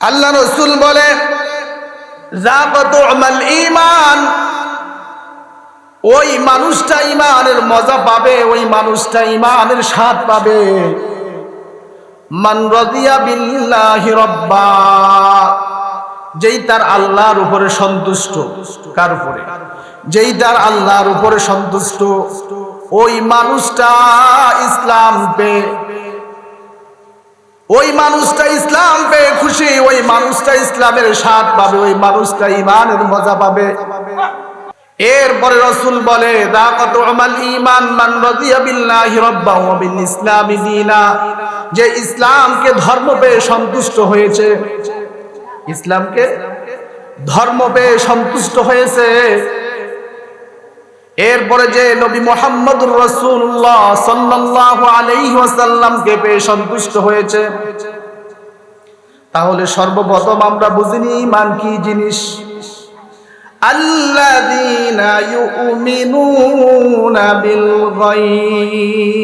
আল্লাহ রাসূল বলে যাকাতু আমাল ঈমান, ওই মানুষটা ঈমানের মজা পাবে, ওই মানুষটা ঈমানের স্বাদ পাবে। মান রাদিয়া বিল্লাহি রাব্বা, যেই তার আল্লাহর উপরে সন্তুষ্ট। কার উপরে? যেই তার আল্লাহর উপরে সন্তুষ্ট, ওই মানুষটা ইসলাম পেয়ে, ওই মানুষটা ইসলাম পেয়ে খুশি, ওই মানুষটা ইসলামের স্বাদ পাবে, ওই মানুষটা ঈমানের মজা পাবে। এরপরে রাসূল বলে যাকাতু আমাল ঈমান মান রাদিয়া বিল্লাহি রাব্বান ওয়া বিল ইসলামি দীনা, যে ইসলামকে ধর্ম পেয়ে সন্তুষ্ট হয়েছে, ইসলামকে ধর্ম পেয়ে সন্তুষ্ট হয়েছে। এরপরে যে নবী মুহাম্মদুর রাসূলুল্লাহ সাল্লাল্লাহু আলাইহি ওয়াসাল্লামকে পেয়ে সন্তুষ্ট হয়েছে, তাহলে সর্বপ্রথম আমরা বুঝিনি ঈমান কি জিনিস। আল্লাযীনা ইউমিনুনা বিল গায়ব,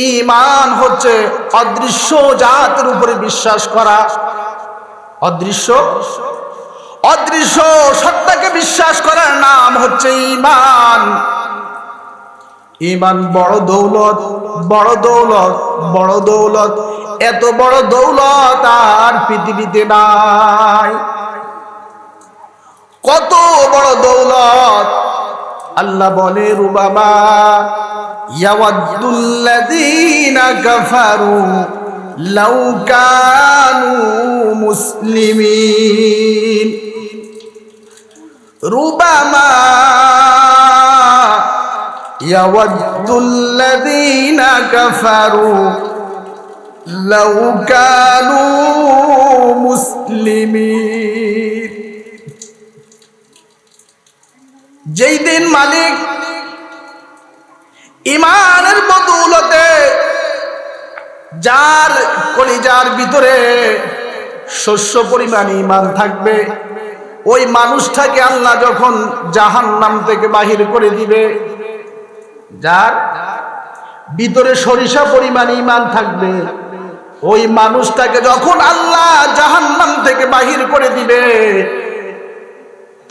ঈমান হচ্ছে অদৃশ্য জাতের উপরে বিশ্বাস করা। অদৃশ্য সত্তাকে বিশ্বাস করার নাম হচ্ছে ঈমান। ঈমান বড় দৌলত, বড় দৌলত, বড় দৌলত। এত বড় দৌলত আর পৃথিবীতে নাই। কত বড় দৌলত! আল্লাহ বলে রুবামা ইয়াওয়াদ্দুল্লাযীনা কাফারু লাউ কানু মুসলিমিন। রুবামা ইয়াওয়াদ্দুল্লাযীনা কাফারু লাউ কানু মুসলিমিন। যেই দিন মালিক ঈমানের বদৌলতে যার কলিজার ভিতরে শস্য পরিমাণ ঈমান থাকবে, ওই মানুষটাকে আল্লাহ যখন জাহান্নাম থেকে বাহির করে দিবে, যার ভিতরে সরিষা পরিমাণ ঈমান থাকবে, ওই মানুষটাকে যখন আল্লাহ জাহান্নাম থেকে বাহির করে দিবে,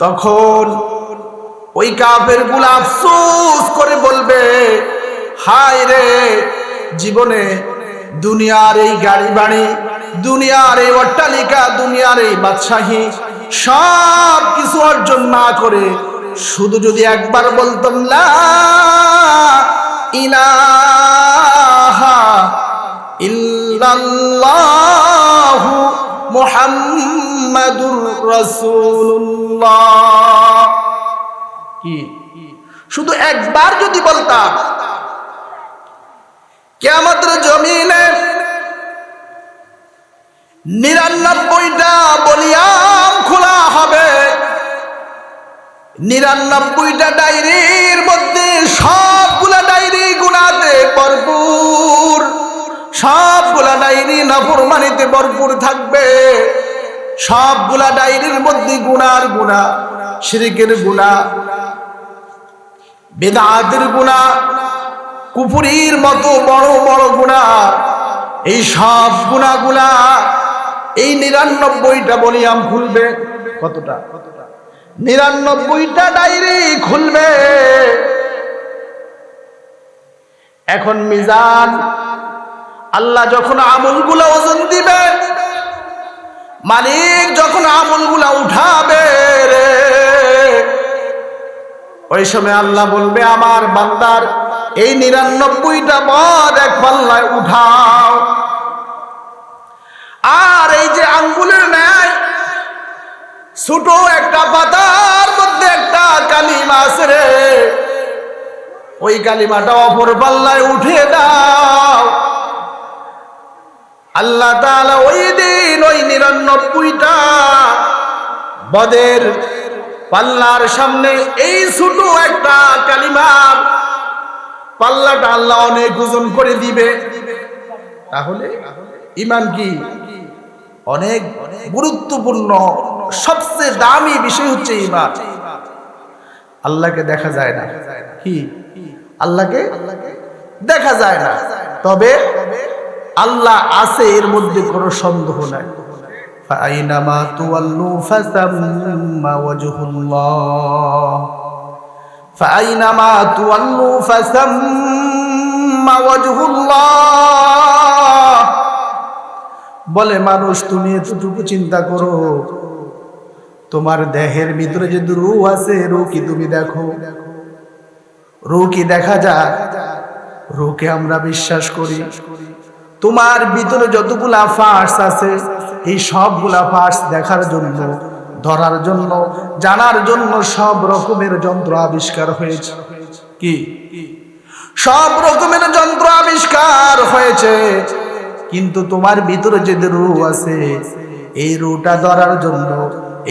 তখন ওই কাফেরগুলো আফসোস করে বলবে, হায় রে, জীবনে দুনিয়ার এই গাড়ি বাড়ি, দুনিয়ার এই অট্টালিকা, দুনিয়ার এই বাদশাহী সব কিছু অর্জন না করে শুধু যদি একবার বলতাম লা ইলাহা ইল্লাল্লাহু মুহাম্মাদুর রাসূলুল্লাহ, কি শুধু একবার যদি বলতাম, কিয়ামতের জমিনে 99টা বলিয়াম খোলা হবে। 99টা ডায়েরির মধ্যে সবগুলা ডায়েরি গুনাহতে ভরপুর, সবগুলা ডায়েরি নাফরমানিতে ভরপুর থাকবে। সবগুলা ডায়েরির মধ্যে গুনার গুনাহ, শিরকের গুনাহ, বিদআতের গুনাহ, কুফরির মতো বড় বড় গুনাহ, এই সব গুনাহগুলা এই 99টা বলিয়াম খুলবে। কতটা? 99টা ডায়েরি খুলবে। এখন মিজান, আল্লাহ যখন আমলগুলো ওজন দিবে, মালিক যখন আমলগুলো উঠাবে রে, ওই সময় আল্লাহ বলবে, আমার বান্দার এই 99টা পদ এক পাল্লায় উঠাও। আর এই যে আঙ্গুলের ন্যায় ছোট একটা পাতার মধ্যে একটা কালিমা আছে রে, ওই কালিমাটা অপর পাল্লায় উঠে দাও। আল্লাহ তাআলা ওই দিন ওই 99টা বদের পাল্লার সামনে এই ছোট একটা কালিমার পাল্লাটা আল্লাহ অনেক ওজন করে দিবে। তাহলে ঈমান কি? অনেক গুরুত্বপূর্ণ, সবচেয়ে দামি বিষয় হচ্ছে ঈমান। আল্লাহকে দেখা যায় না, কি? আল্লাহকে দেখা যায় না, তবে আল্লাহ আছে, এর মধ্যে কোনো সন্দেহ নাই। ফাআইনামা তুওয়াল্লু ফাসাম্মা ওয়াজহুল্লাহ, ফাআইনামা তুওয়াল্লু ফাসাম্মা ওয়াজহুল্লাহ। বলে মানুষ, তুমি এতটুকু চিন্তা করো, তোমার দেহের ভিতরে যে রূহ আছে, রূহ কি তুমি দেখো? রূহ কি দেখা যায়? রূহকে আমরা বিশ্বাস করি। তোমার ভিতরে যতগুলা পার্টস আছে, এই সবগুলা পার্টস দেখার জন্য, ধরার জন্য, জানার জন্য সব রকমের যন্ত্র আবিষ্কার হয়েছে। কি? সব রকমের যন্ত্র আবিষ্কার হয়েছে, কিন্তু তোমার ভিতরে যে রূহ আছে, এই রূহটা ধরার জন্য,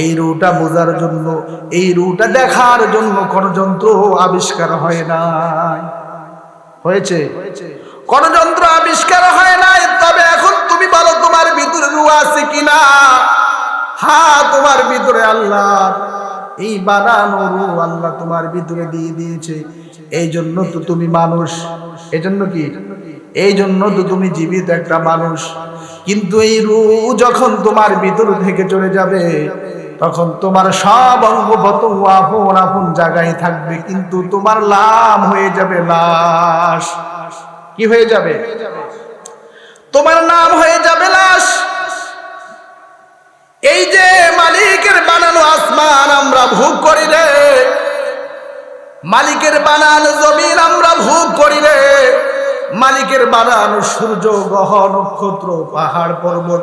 এই রূহটা বোঝার জন্য, এই রূহটা দেখার জন্য কোন যন্ত্র আবিষ্কার হয় নাই। হয়েছে? কোন যন্ত্র আবিষ্কার হয় নাই। তবে এখন তুমি বলো, তোমার ভিতরে রূহ আছে কিনা? হ্যাঁ, তোমার ভিতরে আল্লাহ এই বানানো রূহ আল্লাহ তোমার ভিতরে দিয়ে দিয়েছে। এই জন্য তো তুমি মানুষ। এই জন্য কি? এই জন্য তো তুমি জীবিত একটা মানুষ। কিন্তু এই রূহ যখন তোমার ভিতর থেকে চলে যাবে, তখন তোমার সব অঙ্গ প্রত্যঙ্গ আপন আপন জায়গায় থাকবে, কিন্তু তোমার লাম হয়ে যাবে লাশ। কি হয়ে যাবে? তোমার নাম হয়ে যাবে লাশ। এই যে মালিকের বানানো আসমান আমরা ভোগ করি রে, মালিকের বানানো জমিন আমরা ভোগ করি রে, মালিকের বানানো সূর্য গ্রহ নক্ষত্র পাহাড় পর্বত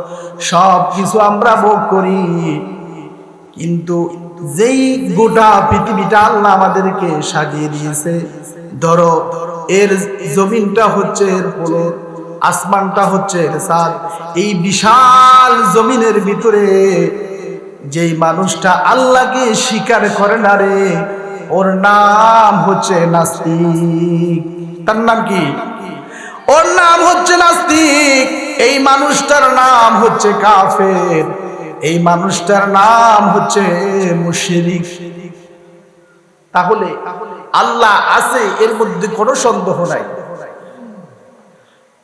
সব কিছু আমরা ভোগ করি। কিন্তু যেই গোটা পৃথিবীটা আল্লাহ আমাদেরকে সাজিয়ে দিয়েছে, ধরো এর জমিনটা হচ্ছে এর পলক, আসমানটা হচ্ছে এর চাঁদ, এই বিশাল জমিনের ভিতরে যেই মানুষটা আল্লাহকে স্বীকার করে না রে, ওর নাম হচ্ছে নাস্তিক। তার নাম কি? ওর নাম হচ্ছে নাস্তিক। এই মানুষটার নাম হচ্ছে কাফের। এই মানুষটার নাম হচ্ছে মুশরিক। তাহলে আল্লাহ আছে, এর মধ্যে কোনো সন্দেহ নাই।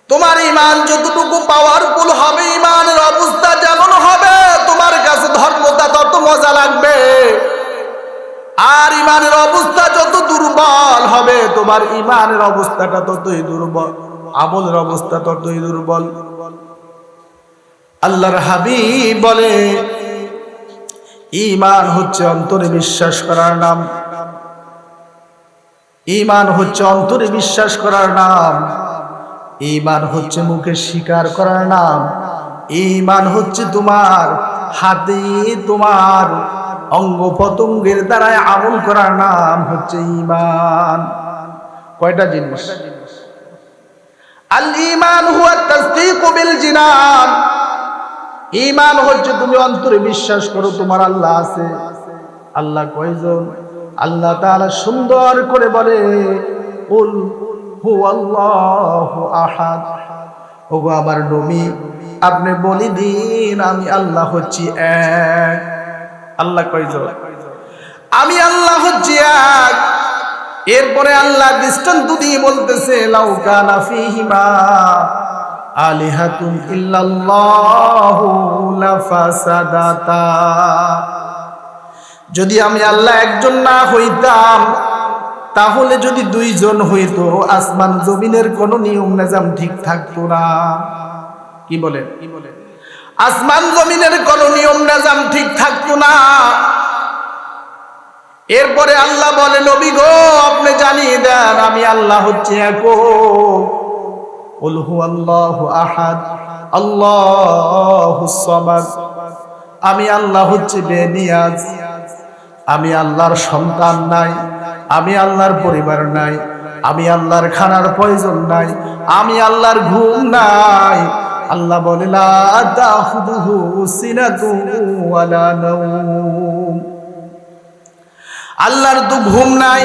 তোমার ঈমান যতটুকু পাওয়ারফুল হবে, ঈমানের অবস্থা যেমন হবে, তোমার কাছে ধর্মটা তত মজা লাগবে। আর ঈমানের অবস্থা যত দুর্বল হবে, তোমার ঈমানের অবস্থাটা ততই দুর্বল, আমলের অবস্থা ততই দুর্বল। আল্লাহর হাবিব বলে, ঈমান হচ্ছে অন্তরে বিশ্বাস করার নাম। ঈমান হচ্ছে অন্তরে বিশ্বাস করার নাম। ঈমান হচ্ছে মুখে স্বীকার করার নাম। ঈমান হচ্ছে তোমার হাতে, তোমার অঙ্গ প্রত্যঙ্গের দ্বারায় আমল করার নাম হচ্ছে ঈমান। কয়টা জিনিস? আল ঈমান হুয়া তাসদীকু বিল জিনান। ঈমান হচ্ছে তুমি অন্তরে বিশ্বাস করো তোমার আল্লাহ আছে। আল্লাহ কয়জন? আল্লাহ তাআলা সুন্দর করে বলে, কুল হুয়াল্লাহু আহাদ। ওগো আমার নবী, আপনি বলে দিন আমি আল্লাহ হচ্ছি এক। আল্লাহ কয়জন? আমি আল্লাহ হচ্ছি এক। এরপরে আল্লাহ দৃষ্টান্ত দিয়ে বলতেছে, লাউ কানা ফীহিমা আলিহাতুন ইল্লাল্লাহু লাফাসাদাতা। যদি আমি আল্লাহ একজন না হইতাম, তাহলে যদি দুইজন হইতো, আসমান জমিনের কোন নিয়ম নিজাম ঠিক থাকতো না। কি বলেন? আসমান জমিনের কোন নিয়ম নিজাম ঠিক থাকতো না। এরপরে আল্লাহ বলে, নবী গো, আপনি জানিয়ে দেন আমি আল্লাহ হচ্ছে একক। কুল হুয়াল্লাহু আহাদ আল্লাহুস সামাদ। আমি আল্লাহ হচ্ছে বেনিয়াজ। আমি আল্লাহর সন্তান নাই, আমি আল্লাহর পরিবার নাই, আমি আল্লাহর খানার প্রয়োজন নাই, আমি আল্লাহর ঘুম নাই। আল্লাহ বলে, লা তাখুযুহু সিনাতু ওয়ালা নাওম। আল্লাহর তো ঘুম নাই,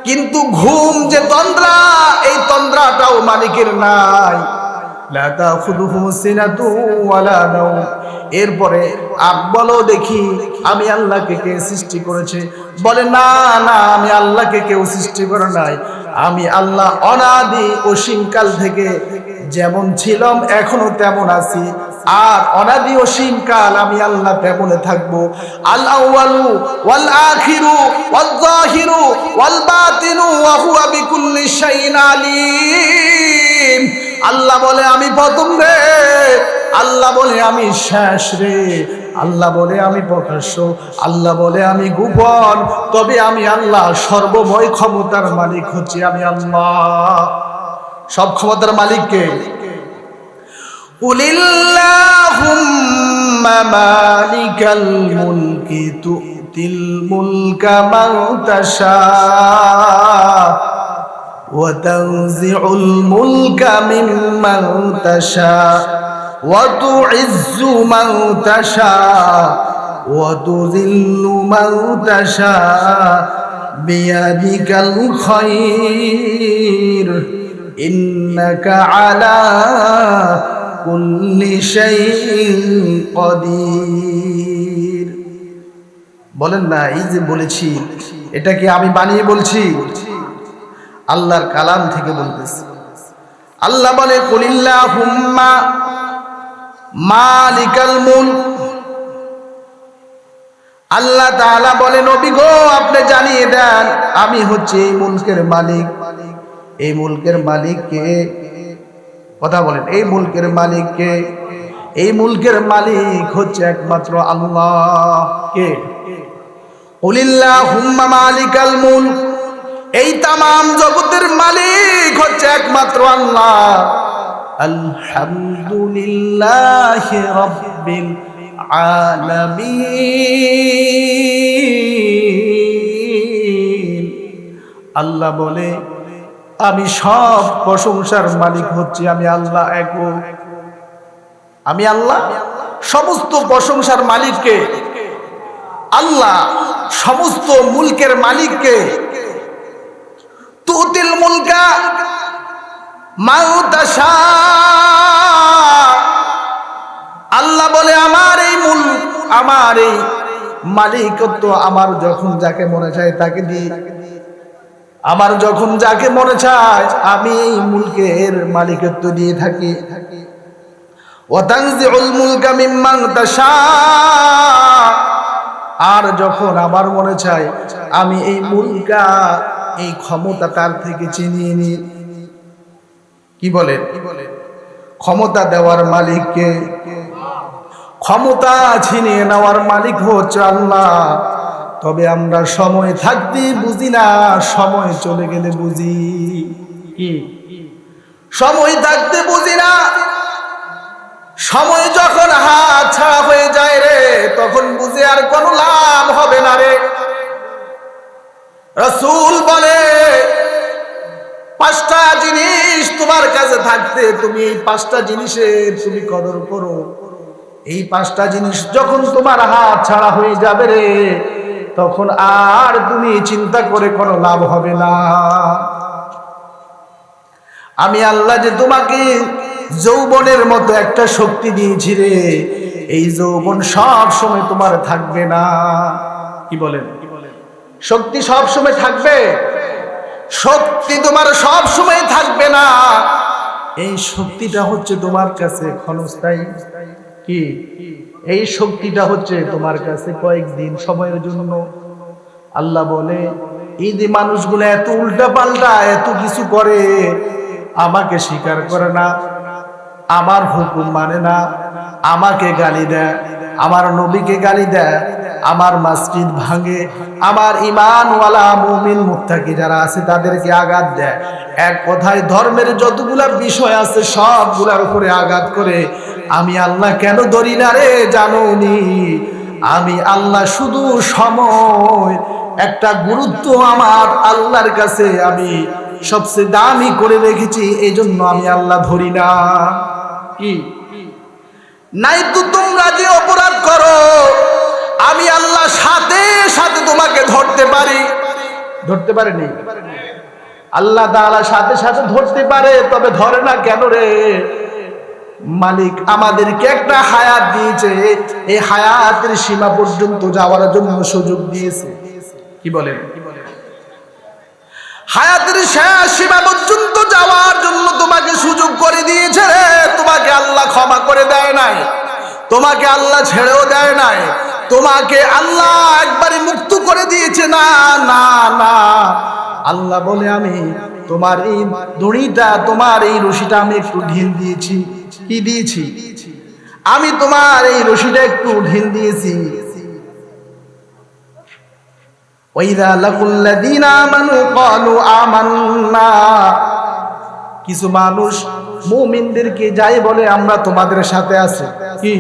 কিন্তু ঘুম যে তন্দ্রা, এই তন্দ্রাটাও মালিকের নাই। লা তাখুযুহু সিনাতু ওয়ালা নাওম। এরপরে বলো দেখি, আমি আল্লাহকে কে সৃষ্টি করেছে? বলে, না না, আমি আল্লাহকে কেউ সৃষ্টি করে নাই। আমি আল্লাহ অনাদি অসীমকাল থেকে যেমন ছিলাম এখনো তেমন আছি, আর অনাদি অসীমকাল আমি আল্লাহ তেমনে থাকবো। আল আউয়ালু ওয়াল আখিরু ওয়াল যাহিরু ওয়াল বাতিনু ওয়া হুয়া বিকুল্লি শাইইন আলিম। আল্লাহ বলে আমি প্রথম রে, আল্লাহ বলে আমি শেষ রে, আল্লাহ বলে আমি প্রকাশ্য, আল্লাহ বলে আমি গোপন। তবে আমি আল্লাহ সর্বময় ক্ষমতার মালিক হচ্ছি আমি আল্লাহ। সব ক্ষমতার মালিক কে? কুলিল্লাহুম্মা মালিকাল মুলকি তুতিল মুলকা মান তাশা ওয়া তানজিউল মুলকা মিম্মান তাশা ওয়া তুইজ্জু মান তাশা ওয়া তুযিল্লু মান তাশা বিয়াদিকাল খায়র ইন্নাকা আলা কুল্লি শাইইন কাদির। বলেন না, এই যে বলেছি এটা কি আমি বানিয়ে বলছি? আল্লাহর কালাম থেকে বলতেছি। আল্লাহ বলে কুলিল্লাহুম্মা মালিকাল মুলক। আল্লাহ তাআলা বলে নবী গো আপনি জানিয়ে দেন আমি হচ্ছে এই মুলকের মালিক। এই মুলকের মালিক কে? কথা বলেন, এই মুলকের মালিক কে? এই মুলকের মালিক হচ্ছে একমাত্র আল্লাহ। কে? কুলিল্লাহুম্মা মালিকাল মুলক। এই তামাম জগতের মালিক হচ্ছে একমাত্র আল্লাহ। আলহামদুলিল্লাহি রাব্বিল আলামিন। আল্লাহ বলে আমি সব প্রশংসার মালিক হচ্ছি আমি আল্লাহ একক। আমি আল্লাহ সমস্ত প্রশংসার মালিককে, আল্লাহ সমস্ত মুলকের মালিককে। তুতিল মুলকা মান তাশা। আল্লাহ বলে আমার এই মুলক, আমার এই মালিকত্ব আমার যখন যাকে মনে চায় তাকে দিই, আমার যখন যাকে মনে চায় আমি এই মুলকের মালিকত্ব দিয়ে থাকি। ওয়া তানজিউল মুলকা মিম্মান তাশা। আর যখন আমার মনে চায় আমি এই মুলকা, এই ক্ষমতা তার থেকে ছিনিয়ে নিই। কি বলেন? ক্ষমতা দেওয়ার মালিককে, ক্ষমতা ছিনিয়ে নেওয়ার মালিক হচ্ছে আল্লাহ। তবে আমরা সময় থাকতে বুঝি না, সময় চলে গেলে বুঝি। কি? সময় থাকতে বুঝি না, সময় যখন হাত ছাড়া হয়ে যায় রে তখন বুঝে আর কোনো লাভ হবে না রে। রাসূল বলে পাঁচটা জিনিস তোমার কাছে থাকতে তুমি এই পাঁচটা জিনিসের তুমি কদর করো। এই পাঁচটা জিনিস যখন তোমার হাত ছাড়া হয়ে যাবে রে তখন আর তুমি চিন্তা করে কোনো লাভ হবে না। আমি আল্লাহ যে তোমাকে যৌবনের মতো একটা শক্তি দিয়েছি রে, এই যৌবন সব সময় তোমার থাকবে না। কি বলেন? শক্তি সব সময় থাকবে? শক্তি তোমার সব সময় থাকবে না। এই শক্তিটা হচ্ছে তোমার কাছে ক্ষণস্থায়ী। কি? এই শক্তিটা হচ্ছে তোমার কাছে কয়েকদিন সময়ের জন্য। আল্লাহ বলে এই যে মানুষগুলো এত উল্টা পাল্টা এত কিছু করে, আমাকে স্বীকার করে না, আমার হুকুম মানে না, আমাকে গালি দেয়, আমার নবীকে গালি দেয়, আমার মসজিদ ভাঙে, আমার ঈমানওয়ালা মুমিন মুত্তাকি যারা আছে তাদেরকে আঘাত দেয়। এক কথায় ধর্মের যতগুলা বিষয় আছে সবগুলার উপরে আঘাত করে। আমি আল্লাহ কেন ধরি না রে জানোনি? আমি আল্লাহ শুধু সময় একটা গুরুত্ব আমার আল্লাহর কাছে আমি সবচেয়ে দামি করে রেখেছি, এই জন্য আমি আল্লাহ ধরি না। কি? নাই তো তোমরা যে অপরাধ করো আমি আল্লাহ সাথে সাথে তোমাকে ধরতে পারি। ধরতে পারেনি? আল্লাহ তাআলা সাথে সাথে ধরতে পারে, তবে ধরে না কেন রে? মালিক আমাদেরকে একটা হায়াত দিয়েছে, এই হায়াতের সীমা পর্যন্ত যাওয়ার জন্য সুযোগ দিয়েছে। কি বলেন? হায়াতের শেষ সীমা পর্যন্ত যাওয়ার জন্য তোমাকে সুযোগ করে দিয়েছে রে। তোমাকে আল্লাহ ক্ষমা করে দেয় নাই, তোমাকে আল্লাহ ছেড়েও দেয় নাই, তোমাকে আল্লাহ একবারে মুক্ত করে দিয়েছে। না না না, আল্লাহ বলে আমি তোমার এই দড়িটা, তোমার এই রশিটা আমি একটু ঢিল দিয়েছি। কি দিয়েছি? আমি তোমার এই রশিটা একটু ঢিল দিয়েছি। ওয়াইদা লাকুল্লাযীনা আমানু ক্বালু আমান্না, কিছু মানুষ মুমিনদেরকে যাই বলে আমরা তোমাদের সাথে আছি। কি?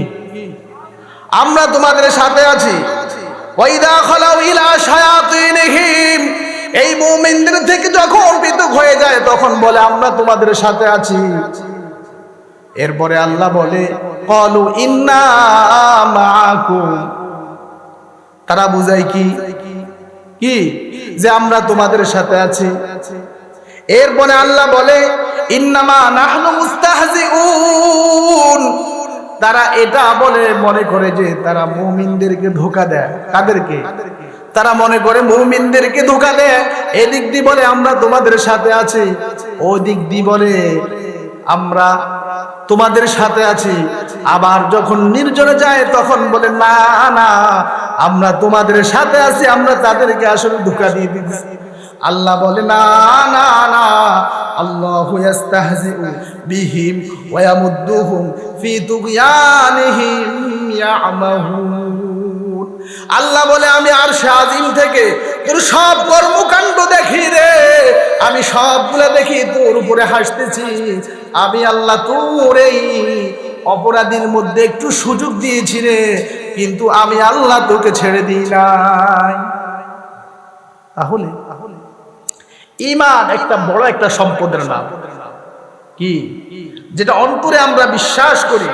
আমরা তোমাদের সাথে আছি। ওয়াইদা খালাউ ইলা শায়াতিনহিম, এই মুমিনদের থেকে যখন পৃথক হয়ে যায় তখন বলে আমরা তোমাদের সাথে আছি। এরপরে আল্লাহ বলে ক্বালু ইন্না মাআকুম, তারা বুঝায় কি? কি? যে আমরা তোমাদের সাথে আছি। এরপরে আল্লাহ বলে ইন্নামা নাহনু মুস্তাহজিউন, তারা এটা বলে মনে করে যে তারা মুমিনদেরকে ধোঁকা দেয়। কাদেরকে? তারা মনে করে মুমিনদেরকে ধোঁকা দেয়। এদিক দিয়ে বলে আমরা তোমাদের সাথে আছি, ওই দিক দিয়ে বলে আমরা তোমাদের সাথে আছি। আবার যখন নির্জনে যায় তখন বলে না না আমরা তোমাদের সাথে আছি, আমরা তাদেরকে আসলে ধোঁকা দিয়ে দিচ্ছি। আল্লাহ বলে না না না, আল্লাহু ইস্তাহজিউ বিহিম ওয়া ইয়ামুদ্দুহুম ফি তুগয়ানিহিম ইয়ামাহুন। আল্লাহ বলে আমি আরশে আজিম থেকে তোর সব কর্মকাণ্ড দেখি রে, আমি সবগুলা দেখি, তোর উপরে হাসতেছি। আমি আল্লাহ তোর এই অপরাধীর মধ্যে একটু সুযোগ দিয়েছি রে, কিন্তু আমি আল্লাহ তোকে ছেড়ে দিই নাই। তাহলে ঈমান একটা বড় একটা সম্পদের নাম। কি? যেটা অন্তরে আমরা বিশ্বাস করি।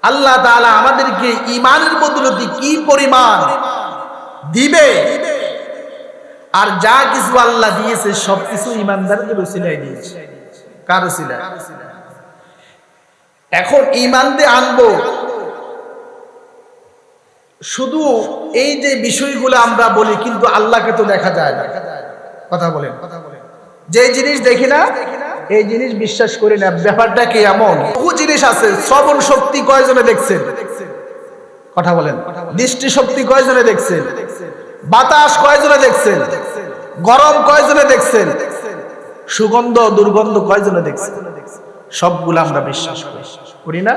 আল্লাহ তাআলা আমাদেরকে ঈমানের বদৌলতে কি পরিমাণ দিবে, আর যা কিছু আল্লাহ দিয়েছে সবকিছু ঈমানদারদের ওসিলায় দিয়েছে। কার ওসিলায়? এখন ঈমান দিয়ে আনবো শুধু এই যে বিষয়গুলো আমরা বলি, কিন্তু আল্লাহকে তো দেখা যায় না। কথা বলেন। যে জিনিস দেখি না এই জিনিস বিশ্বাস করি না। ব্যাপারটা কি এমন? বহু জিনিস আছে। শ্রবণ শক্তি কয়জনে দেখছেন? কথা বলেন। দৃষ্টি শক্তি কয়জনে দেখছেন? বাতাস কয়জনে দেখছেন? গরম কয়জনে দেখছেন? সুগন্ধ দুর্গন্ধ কয়জনে দেখছেন? সবগুলো আমরা বিশ্বাস করি না?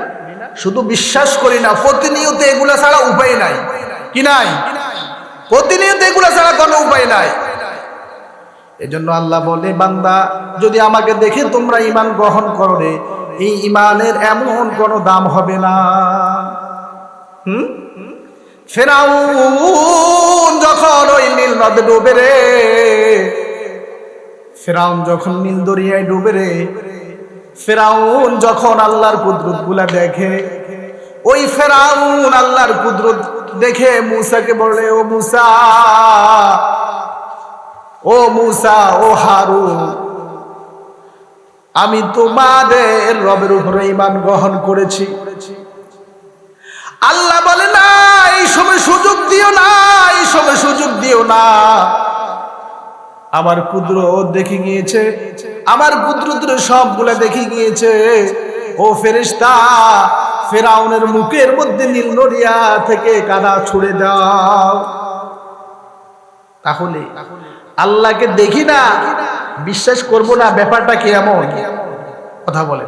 শুধু বিশ্বাস করি না, প্রতিনিয়ত এগুলা ছাড়া উপায় নাই। কি নাই? প্রতিনিয়ত এগুলা ছাড়া কোনো উপায় নাই। এজন্য আল্লাহ বলে বান্দা যদি আমাকে দেখে তোমরা ঈমান গ্রহণ করো রে, এই ঈমানের এমন কোনো দাম হবে না। ফিরআউন যখন ওই নীল নদে ডুবে রে, ফিরআউন যখন নীল দরিয়ায় ডুবে রে, ফিরআউন যখন আল্লাহর কুদরত গুলা দেখে, ওই ফিরআউন আল্লাহর কুদরত দেখে মূসাকে বলে ও মূসা, ও মূসা, ও হারুন, আমি তোমাদের রবের উপরে ঈমান গ্রহণ করেছি। আল্লাহ বলে না, এই সময় সুযোগ দিও না, এই সময় সুযোগ দিও না। আমার কুদরত দেখে গিয়েছে, আমার কুদরতের সবগুলা দেখে গিয়েছে। ও ফেরেশতা, ফিরআউনের মুখের মধ্যে নীল দরিয়া থেকে কাদা ছুঁড়ে দাও। তাহলে আল্লাহকে দেখি না, বিশ্বাস করব না, ব্যাপারটা কি এমন? কথা বলে।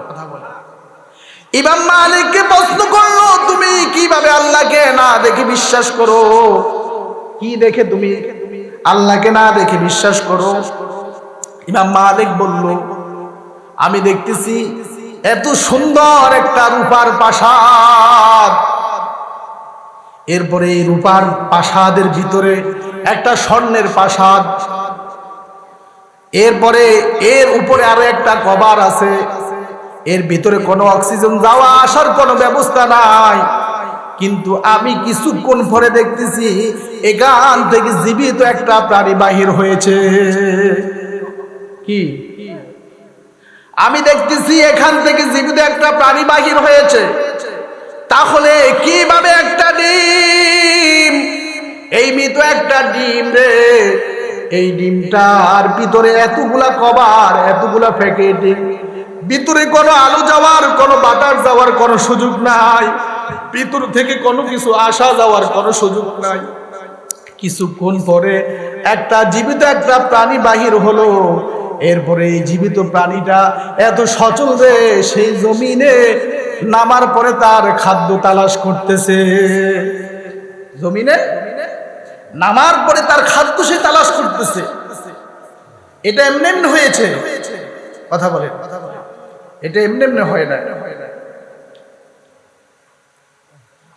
ইমাম মালিককে প্রশ্ন করলো, তুমি কিভাবে আল্লাহকে না দেখে বিশ্বাস করো? কি দেখে তুমি আল্লাহকে না দেখে বিশ্বাস করো? ইমাম মালিক বলল, আমি দেখতেছি এত সুন্দর একটা রূপার প্রাসাদ, এরপরে এই রূপার প্রাসাদের ভিতরে একটা স্বর্ণের প্রাসাদ, এরপরে এর উপরে আরো একটা কবর আছে, এর ভিতরে কোনো অক্সিজেন যাওয়া আসার কোনো ব্যবস্থা নাই। কিন্তু আমি কিছুক্ষণ পরে দেখতেছি এখান থেকে জীবিত একটা প্রাণী বাহির হয়েছে। কি? আমি দেখতেছি এখান থেকে জীবিত একটা প্রাণী বাহির হয়েছে। তাহলে কিভাবে একটা ডিম, এই মৃত একটা ডিম রে এই ডিমটার ভিতরে এতগুলা কভার, এতগুলা প্যাকেটিং, ভিতরে কোনো আলো যাওয়ার, কোনো বাতাস যাওয়ার কোনো সুযোগ নাই, ভিতর থেকে কোনো কিছু আসা যাওয়ার কোনো সুযোগ নাই। কিছুক্ষণ পরে একটা জীবিত একটা প্রাণী বাহির হলো। এরপরে এই জীবিত প্রাণীটা এত সচল যে সেই জমিনে নামার পরে তার খাদ্য তালাশ করতেছে। জমিনে নামার পরে তার খাদ্য সে তালাশ করতেছে। এটা এমনি এমনি হয়েছে? কথা বলে, এটা এমনি এমনি হয় না।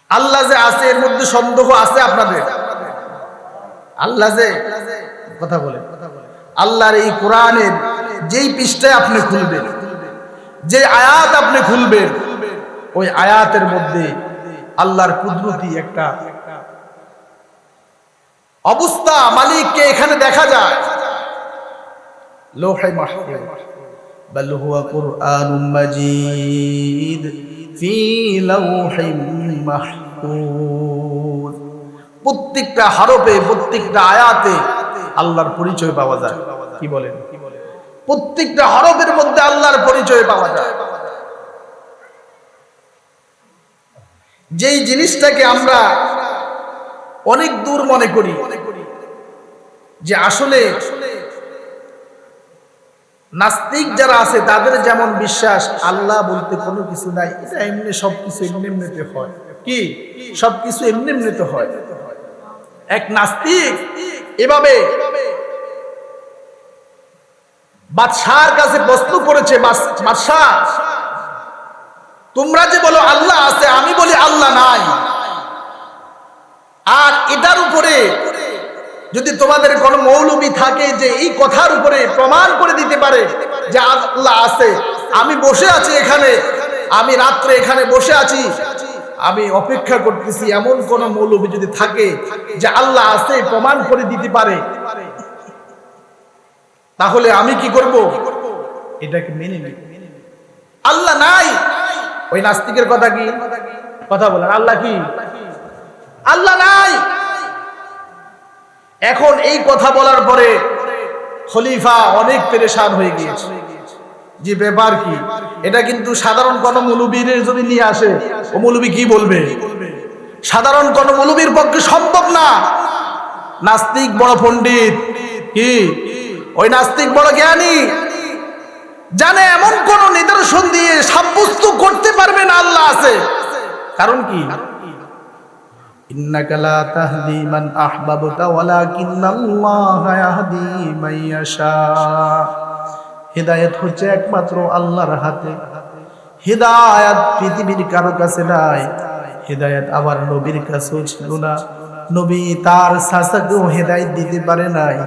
আল্লাহ যে আছে এর মধ্যে সন্দেহ আছে আপনাদের? আল্লাহ যে, কথা বলে, আল্লাহর এই কোরআনের যেই পৃষ্ঠায় আপনি খুলবেন, যে আয়াত আপনি খুলবেন, ওই আয়াতের মধ্যে আল্লাহর কুদরতি একটা অবস্থা, মালিককে এখানে দেখা যায়। লৌহে মাহফুজ, বাল হুয়া কুরআনুম মাজিদ ফি লাওহিম মাহফুজ। প্রত্যেকটা হরফে, প্রত্যেকটা আয়াতে আল্লাহর পরিচয় পাওয়া যায়। কি বলেন? প্রত্যেকটা হরফের মধ্যে আল্লাহর পরিচয় পাওয়া যায়। যেই জিনিসটাকে আমরা অনেক দূর মনে করি, যে আসলে নাস্তিক যারা আছে তাদের যেমন বিশ্বাস আল্লাহ বলতে কোনো কিছু নাই, এটা এমনি সবকিছু এমনি এমনিতে হয়। কি সবকিছু এমনি এমনিতে হয়? এক নাস্তিক এভাবে বাদশার কাছে প্রশ্ন করেছে, বাদশা, তোমরা যে বলো আল্লাহ আছে, আমি বলি আল্লাহ নাই, আর এটার উপরে যদি তোমাদের কোন মৌলবী থাকে যে এই কথার উপরে প্রমাণ করে দিতে পারে যে আল্লাহ আছে, আমি বসে আছি এখানে, আমি রাত্রে এখানে বসে আছি, আমি অপেক্ষা করতেছি, এমন কোন মৌলবী যদি থাকে যে আল্লাহ আছে প্রমাণ করে দিতে পারে, তাহলে আমি কি করব? এটাকে মেনে নিই। আল্লাহ নাই, ওই নাস্তিকের কথা কি? কথা বলেন, আল্লাহ কি? আল্লাহ নাই। এখন এই কথা বলার পরে খলিফা অনেক পেরেশান হয়ে গিয়েছে, যে ব্যাপার কি? এটা কিন্তু সাধারণ কোন মৌলবীর যদি নিয়ে আসে, ও মৌলবী কি বলবে? সাধারণ কোন মৌলবীর পক্ষে সম্ভব না। নাস্তিক বড় পণ্ডিত, কি ওই নাস্তিক বড় জ্ঞানী, জানে এমন কোন নিদর্শন দিয়ে সাব্যস্ত করতে পারবে না আল্লাহ আছে। কারণ কি? ইন্নাকা লা তাহদি মান আহবাবতা ওয়ালাকিন্নাল্লাহা ইয়াহদি মান ইয়াশা। হিদায়াত হচ্ছে একমাত্র আল্লাহর হাতে। হিদায়াত পৃথিবীর কারো কাছে নাই। হিদায়াত আবার নবীর কাছেও ছিল না। নবী তার চাচাকেও হেদায়েত দিতে পারে নাই,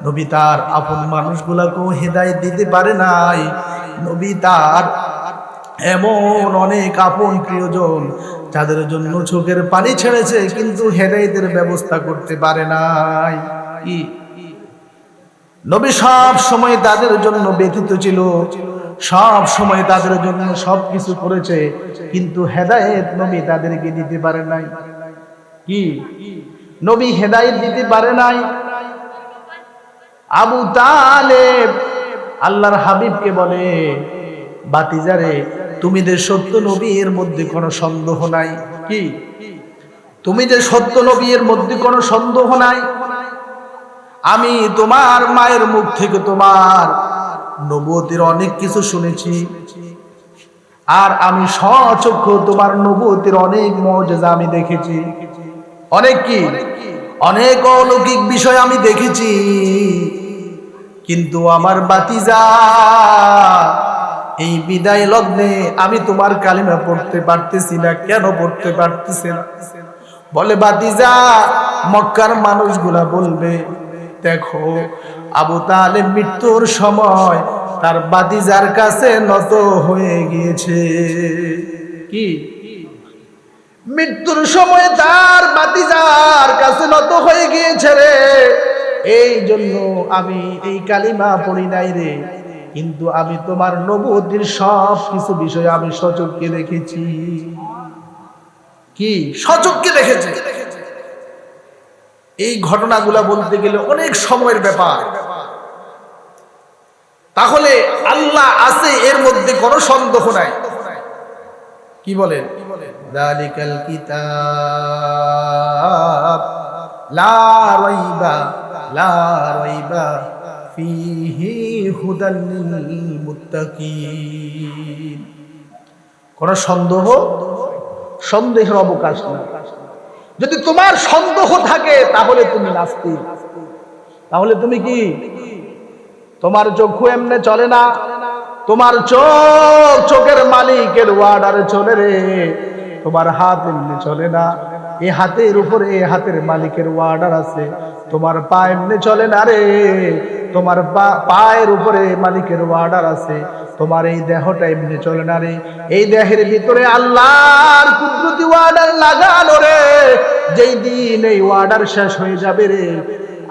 নবী তার আপন মানুষগুলাকেও হেদায়েত দিতে পারে নাই, নবী তার এমন অনেক আপন প্রিয়জন যাদের জন্য চোখের পানি ছেড়েছে, কিন্তু হেদায়েতের ব্যবস্থা করতে পারে নাই। কি নবী সব সময় তাদের জন্য ব্যথিত ছিল, সব সময় তাদের জন্য সবকিছু করেছে, কিন্তু হেদায়েত নবী তাদেরকে দিতে পারে নাই। কি নবী হেদায়েত দিতে পারে নাই। আবু তালেব আল্লাহর হাবিবকে বলে, বাতিজারে, তুমি যে সত্য নবী এর মধ্যে কোনো সন্দেহ নাই। কি তুমি যে সত্য নবী এর মধ্যে কোনো সন্দেহ নাই। আমি তোমার মায়ের মুখ থেকে তোমার নবুয়তের অনেক কিছু শুনেছি, আর আমি স্বচক্ষু তোমার নবুয়তের অনেক মুজিজা আমি দেখেছি, অনেক কি অনেক অলৌকিক বিষয় আমি দেখেছি। কিন্তু আমার বাতিজা, এই বিদায় লগ্নে আমি তোমার কালিমা পড়তে পারতেছি না। কেন পড়তে পারতেছি না? বলে, বাতিজা, মক্কার মানুষগুলা বলবে, দেখো আবু তালেব মৃত্যুর সময় তার বাতিজার কাছে নত হয়ে গিয়েছে। কি মৃত্যুর সময় তার বাতিজার কাছে নত হয়ে গিয়েছে রে, এই জন্য আমি এই কালিমা পড়ি নাই রে। কিন্তু আমি তোমার নবুয়তের সব কিছু বিষয় আমি সচক্ষে দেখেছি। কি সচক্ষে দেখেছি? এই ঘটনাগুলা বলতে গেলে অনেক সময়ের ব্যাপার। তাহলে আল্লাহ আছে, এর মধ্যে কোনো সন্দেহ নাই। কি বলেন? যালিকাল কিতাব লা রাইবা ফীহি হুদাল লিল মুত্তাকিন। কোন সন্দেহের অবকাশ নেই। যদি তোমার সন্দেহ থাকে তাহলে তুমি নাস্তিক। তাহলে তুমি কি? তোমার চক্ষু এমনে চলে না, তোমার চোখের মালিকের ওয়ার্ডারে চলে রে। তোমার হাত এমনি চলে না, এই হাতের উপরে এই হাতের মালিকের ওয়ার্ডার আছে। তোমার পা এমনি চলে না রে, তোমার পায়ের উপরে মালিকের ওয়ার্ডার আছে। তোমার এই দেহটা এমনি চলে না রে, এই দেহের ভিতরে আল্লাহর কুদরতি ওয়ার্ডার লাগানো রে। যেই দিন এই ওয়ার্ডার শেষ হয়ে যাবে রে,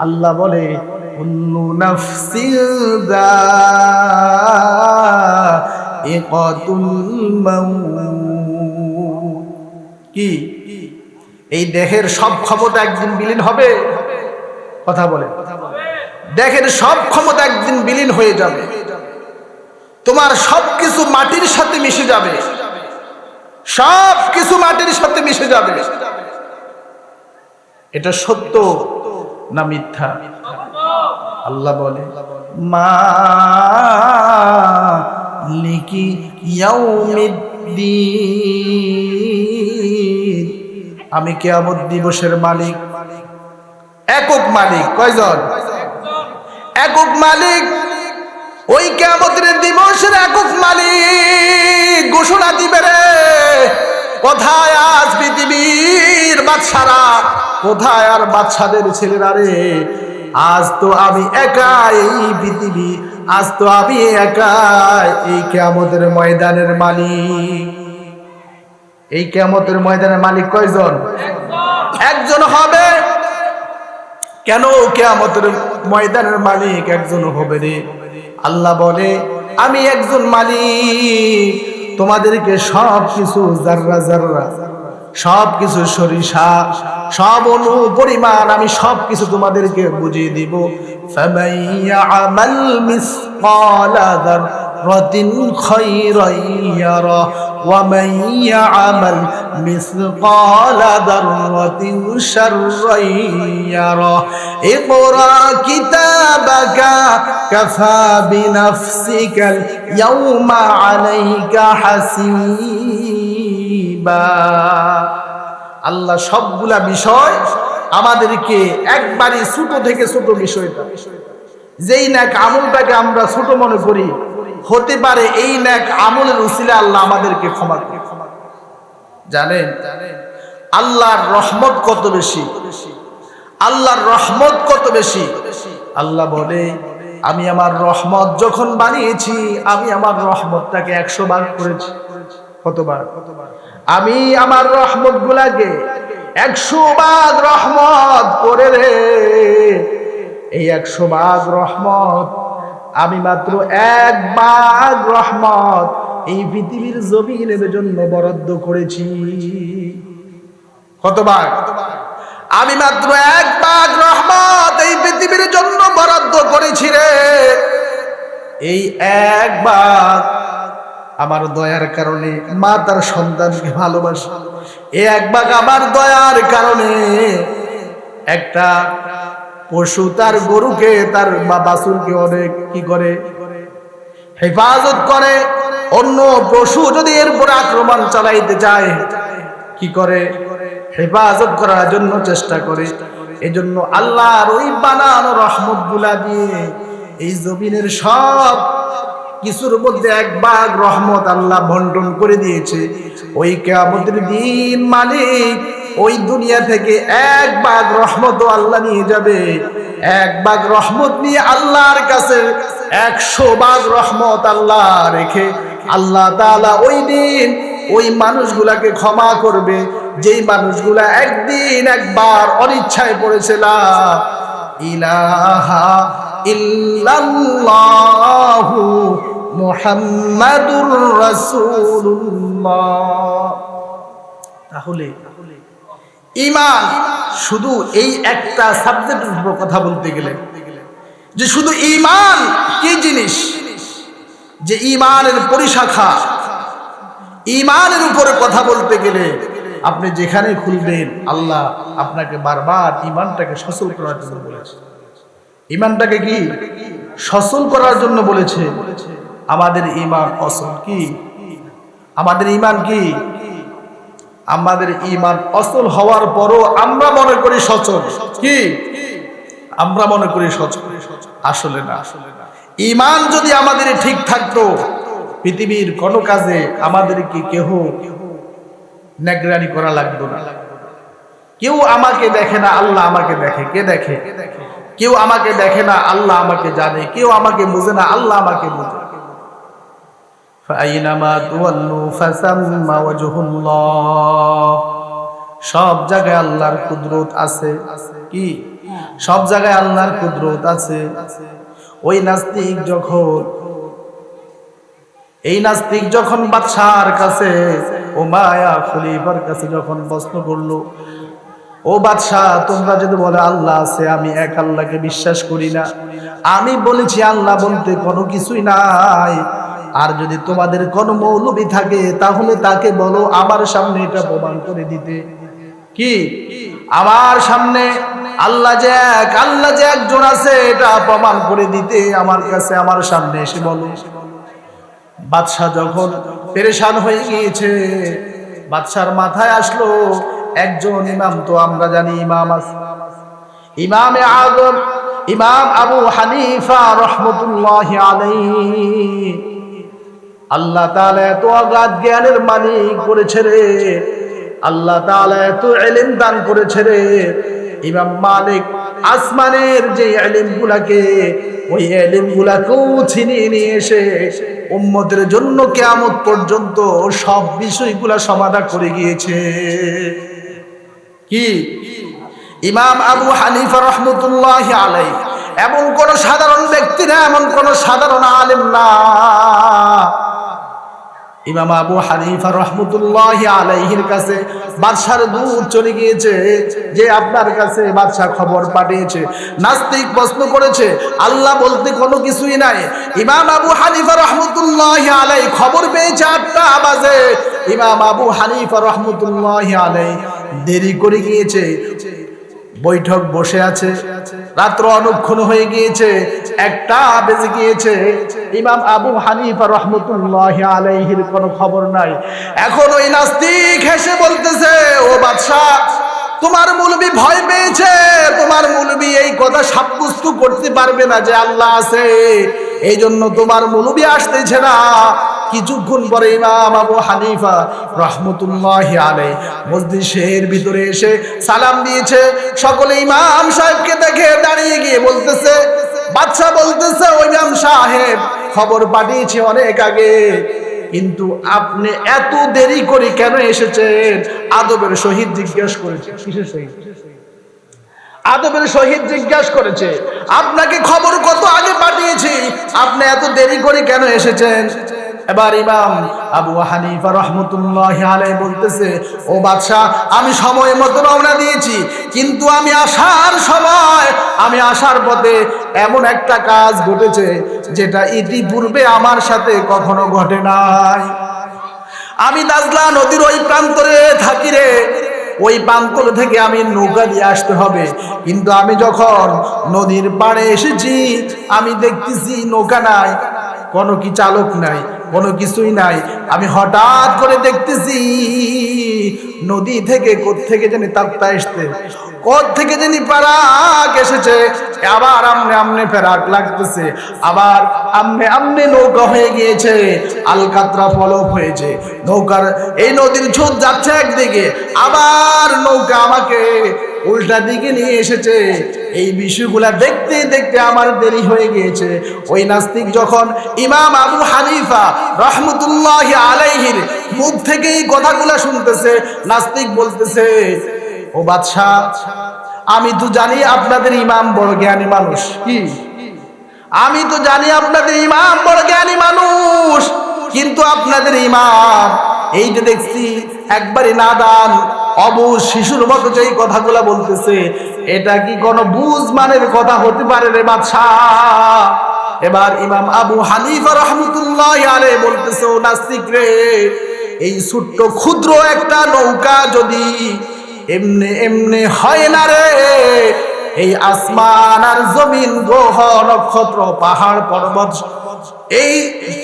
আল্লাহ বলে কুল্লু নাফসিন যায়িকাতুল মাউত। কি এই দেহের সব ক্ষমতা একদিন বিলীন হবে? কথা বলে। দেহের সব ক্ষমতা একদিন বিলীন হয়ে যাবে। তোমার সবকিছু মাটির সাথে মিশে যাবে, সবকিছু মাটির সাথে মিশে যাবে। এটা সত্য না মিথ্যা? আল্লাহ বলে মালিকি ইয়াউমিদ্দিন, আমি কিয়ামত দিবসের মালিক। একক মালিক। কয়জন? একক মালিক। ওই কিয়ামতের দিবসের একক মালিক ঘোষণা দিবে রে, কোথায় আজ পৃথিবীর বাদশারা, কোথায় আর বাদশাদের ছেলেরা রে? আজ তো আমি একা এই পৃথিবী, আজ তো আমি একা এই কিয়ামতের ময়দানের মালিক। এই কিয়ামতের ময়দানের মালিক কয়জন? একজন হবে। কেন কিয়ামতের ময়দানের মালিক একজন হবে রে? আল্লাহ বলে আমি একজন মালিক, তোমাদেরকে সব কিছু জাররা জাররা, সব কিছু সরিষা, সব অনু পরিমাণ আমি সব কিছু তোমাদেরকে বুঝিয়ে দিব। ফামাইয়া আমাল মিসকালা যাররাতিন খায়রান ইয়ারা ওয়া মাইয়া আমাল মিসকালা যাররাতিন শাররান ইয়ারা। ইকরা কিতাবাকা কাফা বিনাফসিকাল ইয়াউমা আলাইকা হাসিবা। আল্লাহ সবগুলা বিষয় আমাদেরকে একবারই ছোট থেকে ছোট বিষয়টা, যেই নেক আমলটাকে আমরা ছোট মনে করি, হতে পারে এই নেক আমলের উসিলা আল্লাহ আমাদেরকে ক্ষমা করে। জানেন আল্লাহর রহমত কত বেশি? আল্লাহর রহমত কত বেশি? আল্লাহ বলে আমি আমার রহমত যখন বানিয়েছি, আমি আমার রহমতটাকে 100 বার করেছি। কতবার? আমি আমার রহমত গুলাকে 100 ভাগ রহমত করে রে। এই 100 ভাগ রহমত আমি মাত্র 1 ভাগ রহমত এই পৃথিবীর জমিনের জন্য বরাদ্দ করেছি। কতবার? আমি মাত্র 1 ভাগ রহমত এই পৃথিবীর জন্য বরাদ্দ করেছি রে। এই 1 ভাগ আমার দয়ার কারণে মা তার সন্তানকে ভালোবাসে। এই 1 ভাগ আমার দয়ার কারণে একটা পশু তার গরুকে, তার বাছুরকে অনেক কি করে? হেফাজত করে। অন্য পশু যদি এর উপর আক্রমণ চালাইতে চায়, কি করে? হেফাজত করার জন্য চেষ্টা করে। এজন্য আল্লাহর ওই বানানো রহমত গুলা দিয়ে এই জমিনের সব কিছুর মধ্যে 1 ভাগ রহমত আল্লাহ বন্টন করে দিয়েছে। ওই কিয়ামতের দিন মালিক ওই দুনিয়া থেকে 1 ভাগ রহমত আল্লাহ নিয়ে যাবে। 1 ভাগ রহমত নিয়ে আল্লাহর কাছে 100 ভাগ রহমত আল্লাহ রেখে আল্লাহ তাআলা ওই দিন ওই মানুষগুলাকে ক্ষমা করবে, যেই মানুষগুলা একদিন একবার অনিচ্ছায় পড়েছে লা ইলাহা ইল্লাল্লাহু মুহাম্মাদুর রাসূলুল্লাহ। তাহলে ঈমান শুধু এই একটা সাবজেক্টের উপর কথা বলতে গেলে, যে শুধু ঈমান কি জিনিস, যে ঈমানের পরিশাখা, ঈমানের উপরে কথা বলতে গেলে আপনি যেখানে খুলবেন আল্লাহ আপনাকে বারবার ঈমানটাকে সচল করার জন্য বলেছে। ঈমানটাকে কি সচল করার জন্য বলেছে। আমাদের ঈমান অসল কি? আমাদের ঈমান কি? আমাদের ঈমান অসল হওয়ার পরও আমরা মনে করি সচল। কি আমরা মনে করি সচল? আসলে না। ঈমান যদি আমাদের ঠিক থাকতো, পৃথিবীর কোনো কাজে আমাদেরকে কেহ নেগরানি করা লাগতো না। কেউ আমাকে দেখে না, আল্লাহ আমাকে দেখে। কে দেখে? কেউ আমাকে দেখে না, আল্লাহ আমাকে জানে। কেউ আমাকে বুঝে না, আল্লাহ আমাকে বুঝে। ফাইনামা তুওয়াল্লু ফাসাম্মা ওয়াজহুল্লাহ। সব জায়গায় আল্লাহর কুদরত আছে। কি? সব জায়গায় আল্লাহর কুদরত আছে। ওই নাস্তিক যখন বাদশার কাছে, উমাইয়া খলিফার কাছে যখন প্রশ্ন করলো, ও বাদশাহ, তোমরা যদি বলে আল্লাহ আছে, আমি এক আল্লাহকে বিশ্বাস করি না। আমি বলেছি আল্লাহ বলতে কোনো কিছুই নাই। আর যদি তোমাদের কোনো মৌলবী থাকে তাহলে তাকে বলো আমার সামনে এটা প্রমাণ করে দিতে। কি? আমার সামনে আল্লাহ যে একজন আছে এটা প্রমাণ করে দিতে আমার কাছে, আমার সামনে এসে বলো। বাদশাহ যখন পেরেশান হয়ে গিয়েছে, বাদশার মাথায় আসলো একজন ইমাম, তো আমরা জানি ইমাম আছে, ইমামে আযম, ইমাম আবু হানিফা রাহমাতুল্লাহি আলাইহি। আল্লাহ তাআলা এত অগাধ জ্ঞানের মালিক করেছে রে, আল্লাহ তাআলা এত ইলম দান করেছে রে। ইমাম মালিক আসমানের যে ইলমগুলাকে, ওই ইলমগুলাকেও ছিনিয়ে নিয়ে এসে উম্মতের জন্য কিয়ামত পর্যন্ত সব বিষয়গুলা সমাধান করে গিয়েছে। কি? ইমাম আবু হানিফা রাহমাতুল্লাহি আলাইহি এমন কোন সাধারণ ব্যক্তি না, এমন কোন সাধারণ আলেম না। ইমাম আবু হানিফা রাহমাতুল্লাহি আলাইহির কাছে বাদশার দূত চলে গিয়েছে, যে আপনার কাছে বাদশা খবর পাঠিয়েছে। নাস্তিক প্রশ্ন করেছে, আল্লাহ বলতে কোনো কিছুই নাই। ইমাম আবু হানিফা রাহমাতুল্লাহি আলাইহি খবর পেয়েছে 8টা বাজে। ইমাম আবু হানিফা রাহমাতুল্লাহি আলাইহি দেরি করে গিয়েছে, বৈঠক বসে আছে, রাত্র অনেকক্ষণ হয়ে গিয়েছে, 1টা বেজে গিয়েছে। ইমাম আবু হানিফা রাহমাতুল্লাহি আলাইহির কোনো খবর নাই। এখন ওই নাস্তিক হেসে বলতেছে, ও বাদশা, তোমার মৌলবী ভয় পেয়েছে, তোমার মৌলবী এই কথা সাব্যস্ত করতে পারবে না যে আল্লাহ আছে, এই জন্য তোমার মৌলবী আসতেছে না। কিছুক্ষণ পরে ইমাম আবু হানিফা রাহমাতুল্লাহি আলাইহি মজলিসের ভিতরে এসে সালাম দিয়েছে। সকলে ইমাম সাহেবকে দেখে দাঁড়িয়ে গিয়ে বলতেছে, বাদশা বলতেছে, ওই ইমাম সাহেব খবর পাঠিয়েছে অনেক আগে, কিন্তু আপনি এত দেরি করে কেন এসেছেন? আদবের সহিত জিজ্ঞাসা করেছে। কিসের সহিত? আদবের সহিত জিজ্ঞাসা করেছে, আপনাকে খবর কত আগে পাঠিয়েছি, আপনি এত দেরি করে কেন এসেছেন? এবার ইমাম আবু হানিফা রাহমাতুল্লাহি আলাইহি বলতেছে, ও বাদশাহ, আমি সময় মতো রওনা দিয়েছি, কিন্তু আমি আসার পথে এমন একটা কাজ ঘটেছে যেটা ইতিপূর্বে আমার সাথে কখনো ঘটে নাই। আমি দাজলা নদীর ওই প্রান্তরে থাকি রে, ওই প্রান্তর থেকে আমি নৌকা দিয়ে আসতে হবে, কিন্তু আমি যখন নদীর পাড়ে এসেছি আমি দেখতেছি নৌকা নাই, কোনো কি চালক নাই, কোনো কিছুই নাই। আমি হঠাৎ করে দেখতেছি নদী থেকে কোত্থেকে জানি তাপ্তা এসছে, কোত্থেকে জানি পারাক এসেছে, আবার আমনে ফেরাক লাগতেছে, আবার আমনে নৌকা হয়ে গিয়েছে, আলকাতরা ফলক হয়েছে। নৌকার এই নদীর ছোট যাচ্ছে একদিকে, আবার নৌকা আমাকে উল্টা দিকে নিয়ে এসেছে। এই বিষয়গুলা দেখতে দেখতে আমার দেরি হয়ে গিয়েছে। ওই নাস্তিক যখন ইমাম আবু হানিফা রাহমাতুল্লাহি আলাইহির মুখ থেকে এই কথাগুলা শুনতেছে, নাস্তিক বলতেছে, ও বাদশাহ, আমি তো জানি আপনাদের ইমাম বড় জ্ঞানী মানুষ। কি? আমি তো জানি আপনাদের ইমাম বড় জ্ঞানী মানুষ, কিন্তু আপনাদের ইমাম এই যে দেখছি একবারে নাদান, অবুঝ শিশুর মতো যেই কথাগুলা বলতেছে, এটা কি কোনো বুঝ মানের কথা হতে পারে রে বাদশাহ? এবার ইমাম আবু হানিফা রাহমাতুল্লাহি আলাইহি বলতেছে, ও নাস্তিক রে, এই ছোট্ট ক্ষুদ্র একটা নৌকা যদি এমনে এমনে হয় না রে, এই আসমান আর জমিন, গ্রহ নক্ষত্র, পাহাড় পর্বত, এই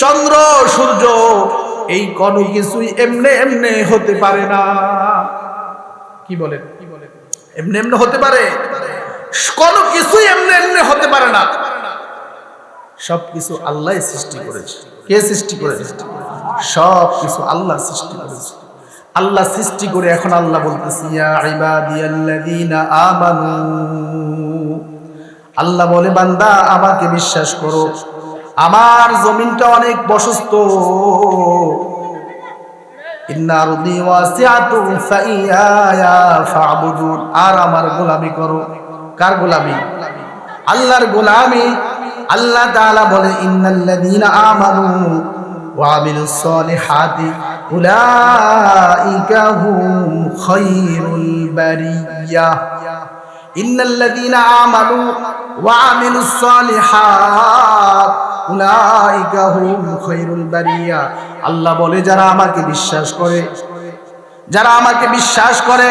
চন্দ্র সূর্য, এই কোনো কিছুই এমনে এমনে হতে পারে না। কি বলেন? এমনে এমনে হতে পারে? কোনো কিছুই এমনে এমনে হতে পারে না। সবকিছু আল্লাহ সৃষ্টি করেছে। কে সৃষ্টি করেছে? সবকিছু আল্লাহ সৃষ্টি করেছে। আল্লাহ সৃষ্টি করে এখন আল্লাহ বলতেছে, ইয়া ইবাদিয়াল্লাযীনা আমানু, আল্লাহ বলে বান্দা আমাকে বিশ্বাস করো, আমার জমিনটা অনেক প্রশস্ত, ইন্না আরদি ওয়াসিআতুন ফাইয়া ফা'বুদুন, আর আমার গোলামি করো। কার গোলামি? আল্লাহর গোলামি। আল্লাহ তাআলা বলে, ইন্নাল্লাযীনা আমানু ওয়া আমিলুস সলিহাতি উলাইকা হুম খায়রুল বারিয়াহ। ইন্নাল্লাযীনা আমানু ওয়া আমিলুস সলিহাত উলাইকা হুম খায়রুল বারিয়াহ। আল্লাহ বলে, যারা আমাকে বিশ্বাস করে, যারা আমাকে বিশ্বাস করে,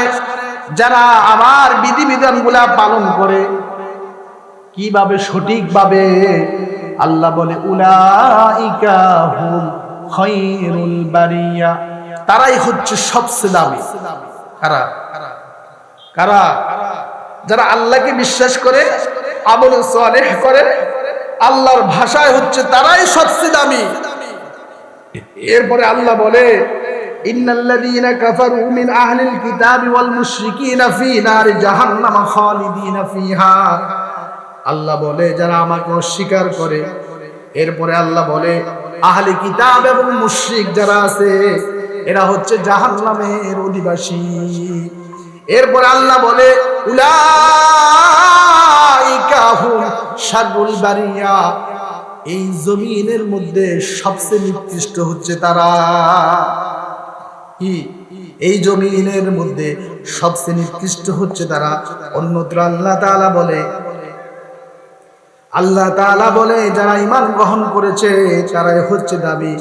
যারা আমার বিধিবিধানগুলা পালন করে কিভাবে? সঠিকভাবে। আল্লাহ বলে, উলাইকা হুম খায়রুল বারিয়া, তারাই হচ্ছে সবচেয়ে দামি। কারা? কারা? যারা আল্লাহকে বিশ্বাস করে, আমল সালেহ করে, আল্লাহর ভাষায় হচ্ছে তারাই সবচেয়ে দামি। এরপরে আল্লাহ বলে, ইন্নাল্লাযীনা কাফারু মিন আহলিল কিতাবি ওয়াল মুশরিকিনা ফী নারি জাহান্নাম খালিদিনা ফিহা। আল্লাহ বলে, যারা আমাকে অস্বীকার করে, এরপরে আল্লাহ বলে আহলে কিতাব এবং মুশরিক যারা আছে এরা হচ্ছে জাহান্নামের অধিবাসী। এরপরে আল্লাহ বলে, উলাইকা হুম শাররুল বারিয়া, এই জমিনের মধ্যে সবচেয়ে নিকৃষ্ট হচ্ছে তারা। কি? এই জমিনের মধ্যে সবচেয়ে নিকৃষ্ট হচ্ছে তারা। অন্যত্র আল্লাহ তাআলা বলে, আল্লাহ তাআলা বলে, যারা ঈমান গ্রহণ করেছে তারাই হচ্ছে দাবি,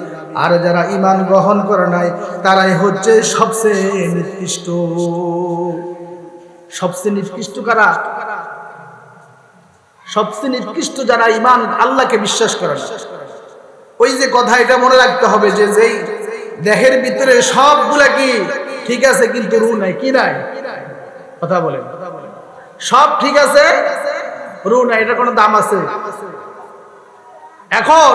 আর যারা ঈমান গ্রহণ করে নাই তারাই হচ্ছে সবচেয়ে নিকৃষ্ট। সবচেয়ে নিকৃষ্ট কারা? সবচেয়ে নিকৃষ্ট যারা ঈমান আল্লাহকে বিশ্বাস করে না। ওই যে কথা, এটা মনে রাখতে হবে যে যেই দেহের ভিতরে সবগুলা কি ঠিক আছে কিন্তু রূহ নাই। কি নাই? কথা বলেন। সব ঠিক আছে, রূহ নাই, এটা কোনো দাম আছে? এখন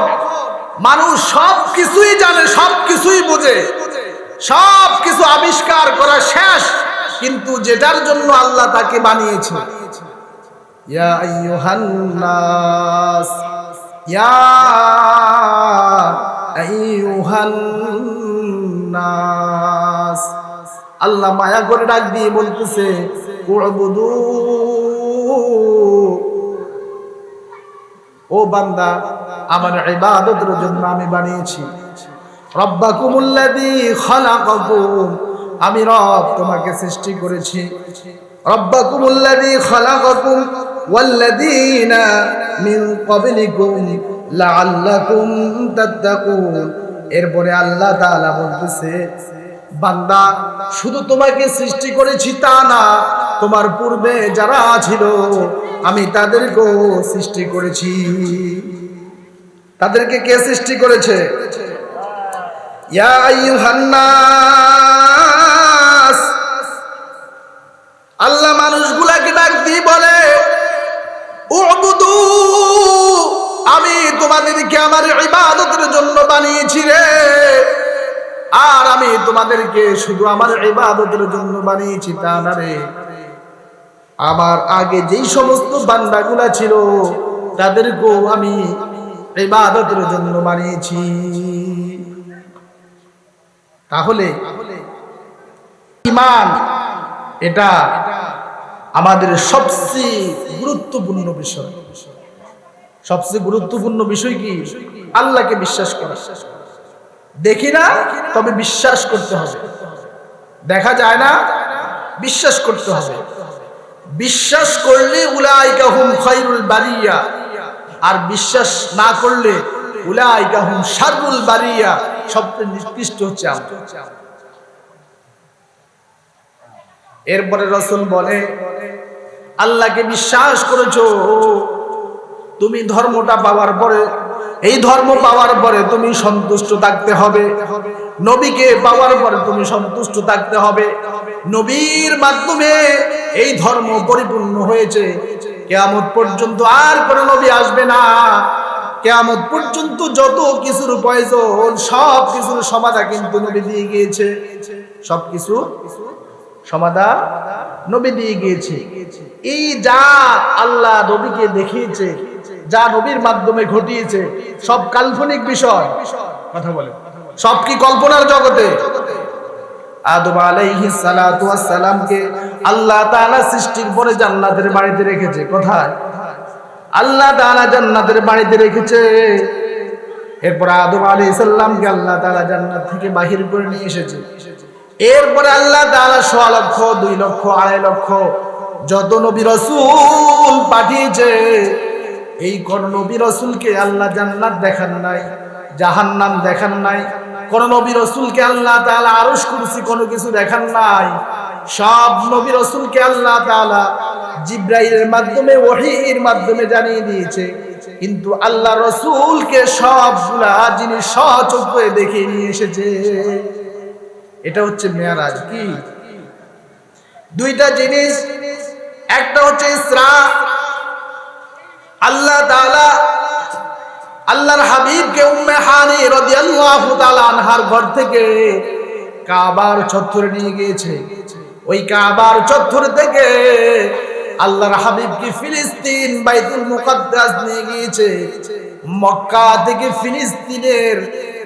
মানুষ সব কিছুই জানে, সব কিছুই বোঝে, সব কিছু আবিষ্কার করা শেষ, কিন্তু যেটার জন্য আল্লাহ তাকে বানিয়েছে, ইয়া আইয়ুহান নাস, ইয়া আইয়ুহান নাস, আল্লাহ মায়া করে ডাক দিয়ে বলতেছে, উবুদু, ও বান্দা, আমার ইবাদতের জন্য আমি বানিয়েছি। রব্বাকুমুল্লাযী খালাকাকুম, আমি রব তোমাকে সৃষ্টি করেছি। রব্বাকুমুল্লাযী খালাকাকুম ওয়াল্লাযীনা মিন ক্বাবলিকুম লাআল্লাকুম তাত্তাকুন। এরপরে আল্লাহ তাআলা বলতেছে, বান্দা, শুধু তোমাকে সৃষ্টি করেছি তা না, তোমার পূর্বে যারা ছিল আমি তাদেরকেও সৃষ্টি করেছি। তাদেরকে কে সৃষ্টি করেছে? ইয়া আইয়ুহান নাস, আল্লাহ মানুষগুলাকে ডাক দিয়ে বলে, উবুদু, আমি তোমাদেরকে আমার ইবাদতের জন্য বানিয়েছি রে, আর আমি তোমাদেরকে শুধু আমার ইবাদতের জন্য বানিয়েছি তা না রে, আমার আগে যেই সমস্ত বান্দাগুলা ছিল তাদেরকেও আমি ইবাদতের জন্য বানিয়েছি। তাহলে ঈমান এটা আমাদের সবচেয়ে গুরুত্বপূর্ণ বিষয়। সবচেয়ে গুরুত্বপূর্ণ বিষয় কি? আল্লাহকে বিশ্বাস করা। দেখি না, তবে বিশ্বাস করতে হবে। দেখা যায় না, বিশ্বাস করতে হবে। বিশ্বাস করলে উলাইকা হুম খায়রুল বারিয়া, আর বিশ্বাস না করলে উলাইকা হুম শাররুল বারিয়া, সবচেয়ে নিকৃষ্ট হচ্ছে আমরা। এরপরে রাসূল বলে, আল্লাহকে বিশ্বাস করেছো, তুমি ধর্মটা পাওয়ার পরে, এই ধর্ম পাওয়ার পরে তুমি সন্তুষ্ট থাকতে হবে। নবীকে পাওয়ার পরে তুমি সন্তুষ্ট থাকতে হবে। নবীর মাধ্যমে এই ধর্ম পরিপূর্ণ হয়েছে। কিয়ামত পর্যন্ত আর কোন নবী আসবে না। কিয়ামত পর্যন্ত যত কিছুর প্রয়োজন সব কিছুর সমাধান কিন্তু নবী দিয়ে গিয়েছে। সব কিছু সমাধান নবী দিয়ে গিয়েছে। এই যা আল্লাহ নবীকে দেখিয়েছে, যা নবীর মাধ্যমে ঘটিয়েছে, সব কাল্পনিক বিষয়। কথা বলে, সব কি কল্পনার জগতে? আদম আলাইহিস সালাতু ওয়াস সালামকে আল্লাহ তাআলা সৃষ্টির পরে জান্নাতের বাড়িতে রেখেছে। কোথায়? আল্লাহ তাআলা জান্নাতের বাড়িতে রেখেছে। এরপর আদম আলাইহিস সালামকে আল্লাহ তাআলা জান্নাত থেকে বাহির করে নিয়ে এসেছে। এরপরে আল্লাহ তাআলা 1.5 লক্ষ, 2 লক্ষ, 2.5 লক্ষ যত নবী রাসূল পাঠিয়েছে, এই কোন নবী রাসূলকে আল্লাহ জান্নাত দেখান নাই, জাহান্নাম দেখান নাই। কোন নবী রাসূলকে আল্লাহ তাআলা আরশ কুরসি কোনো কিছু দেখান নাই। সব নবী রাসূলকে আল্লাহ তাআলা জিবরাইলের মাধ্যমে, ওহীর মাধ্যমে জানিয়ে দিয়েছে। কিন্তু আল্লাহ রাসূলকে সবগুলা জিনিস সচক্ষে দেখে নিয়ে এসেছে। এটা হচ্ছে মেরাজ। কি? দুইটা জিনিস, একটা হচ্ছে ইসরা। আল্লাহ তাআলা আল্লাহর হাবিবকে উম্মে হানি রাদিয়াল্লাহু তাআলা আনহার ঘর থেকে কাবার চত্বরে নিয়ে গিয়েছে। ওই কাবার চত্বর থেকে আল্লাহর হাবিবকে ফিলিস্তিন বাইতুল মুকাদ্দাস নিয়ে গিয়েছে। মক্কা থেকে ফিলিস্তিনের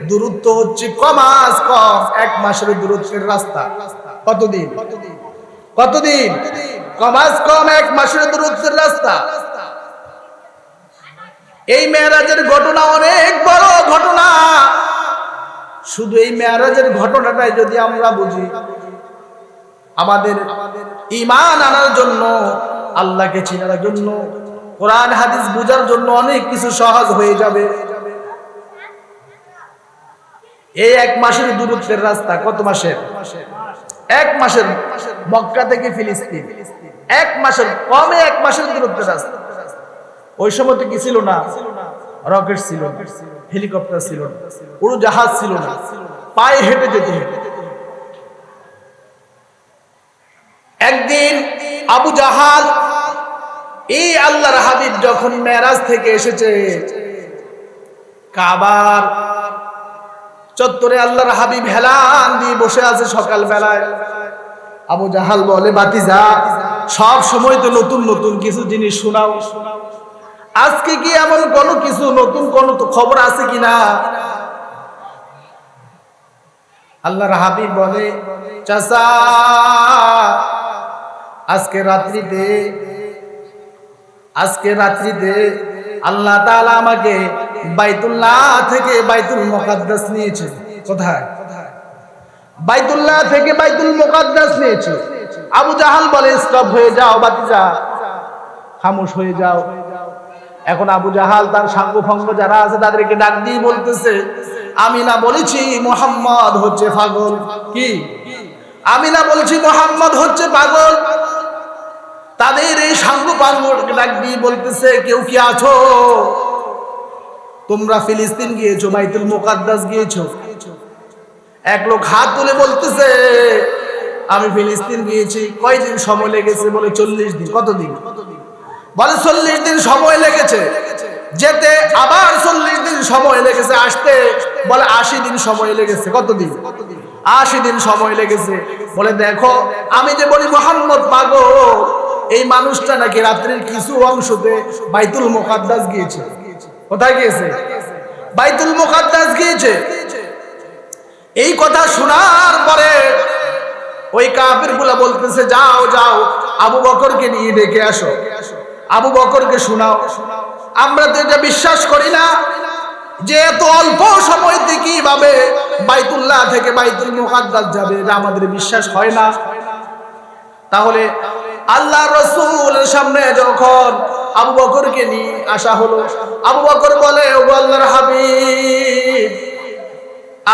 দূরত্ব হচ্ছে কমাস কম 1 মাসের দূরত্বের রাস্তা। কতদিন? কতদিন? কমাস কম 1 মাসের দূরত্বের রাস্তা। এই মেরাজের ঘটনা অনেক বড় ঘটনা। শুধু এই মেরাজের ঘটনাটাই যদি আমরা বুঝি, আমাদের ঈমান আনার জন্য, আল্লাহকে চেনার জন্য, কোরআন হাদিস বোঝার জন্য অনেক কিছু সহজ হয়ে যাবে। এই 1 মাসের দূরত্বের রাস্তা। কত মাসের? 1 মাসের। মক্কা থেকে ফিলিস্তিন 1 মাসের, কমে 1 মাসের দূরত্বের রাস্তা। ওই সময় তো কি ছিল না? রকেট ছিল না, হেলিকপ্টার ছিল না, উড়োজাহাজ ছিল না, পায়ে হেঁটে যেতে হতো। একদিন আবু জাহাল, এই আল্লাহর হাবিব যখন মেরাজ থেকে এসেছে, কাবার চত্বরে আল্লাহর হাবিব হেলান দিয়ে বসে আছে সকাল বেলায়। আবু জাহাল বলে, বাতিজা, সব সময় তো নতুন নতুন কিছু জিনিস শোনাও, আজকে কি এমন কোন কিছু নতুন কোন খবর আছে কিনা? আল্লাহর হাবিব বলে, চাচা, আজকে রাত্রিতে আল্লাহ তাআলা আমাকে বাইতুল্লাহ থেকে বাইতুল মুকাদ্দাস নিয়েছে। কোথায়? বাইতুল্লাহ থেকে বাইতুল মুকাদ্দাস নিয়েছে। আবু জাহাল বলে, স্টপ হয়ে যাও বাতিজা, খামোশ হয়ে যাও। এখন আবু জাহাল তার সাঙ্গভঙ্গ যারা আছে তাদেরকে ডাক দিয়ে বলতেছে, আমি না বলেছি মুহাম্মদ হচ্ছে পাগল? কি? আমি না বলছি মুহাম্মদ হচ্ছে পাগল? তাদের এই সাঙ্গপাঙ্গকে ডাক দিয়ে বলতেছে, কেউ কি আছো? তোমরা ফিলিস্তিন গিয়েছো, বাইতুল মুকাদ্দাস গিয়েছো? এক লোক হাত তুলে বলতেছে, আমি ফিলিস্তিন গিয়েছি। কয়দিন সময় লেগেছে? বলে 40 দিন। কতদিন? বলে 40 দিন সময় লেগেছে যেতে, আবার 40 দিন সময় লেগেছে আসতে। বলে 80 দিন সময় লেগেছে। কতদিন? 80 দিন সময় লেগেছে। বলে দেখো, আমি যে বলি মুহাম্মদ পাগল, এই মানুষটা নাকি রাত্রির কিছু অংশতে বাইতুল মুকাদ্দাস গিয়েছে। কোথায় গিয়েছে? বাইতুল মুকাদ্দাস গিয়েছে। এই কথা শোনার পরে ওই কাফিরগুলা বলতেছে, যাও যাও, আবু বকরকে নিয়ে ডেকে আসো, আবু বকরকে শোনাও। আমরা তো এটা বিশ্বাস করি না যে এত অল্প সময়তে কিভাবে বাইতুল্লাহ থেকে বাইতুল মুকাদ্দাস যাবে, এটা আমাদের বিশ্বাস হয় না। তাহলে আল্লাহ রাসূলের সামনে যখন আবু বকরকে নিয়ে আসা হলো, আবু বকর বলে, ও আল্লাহর হাবিব,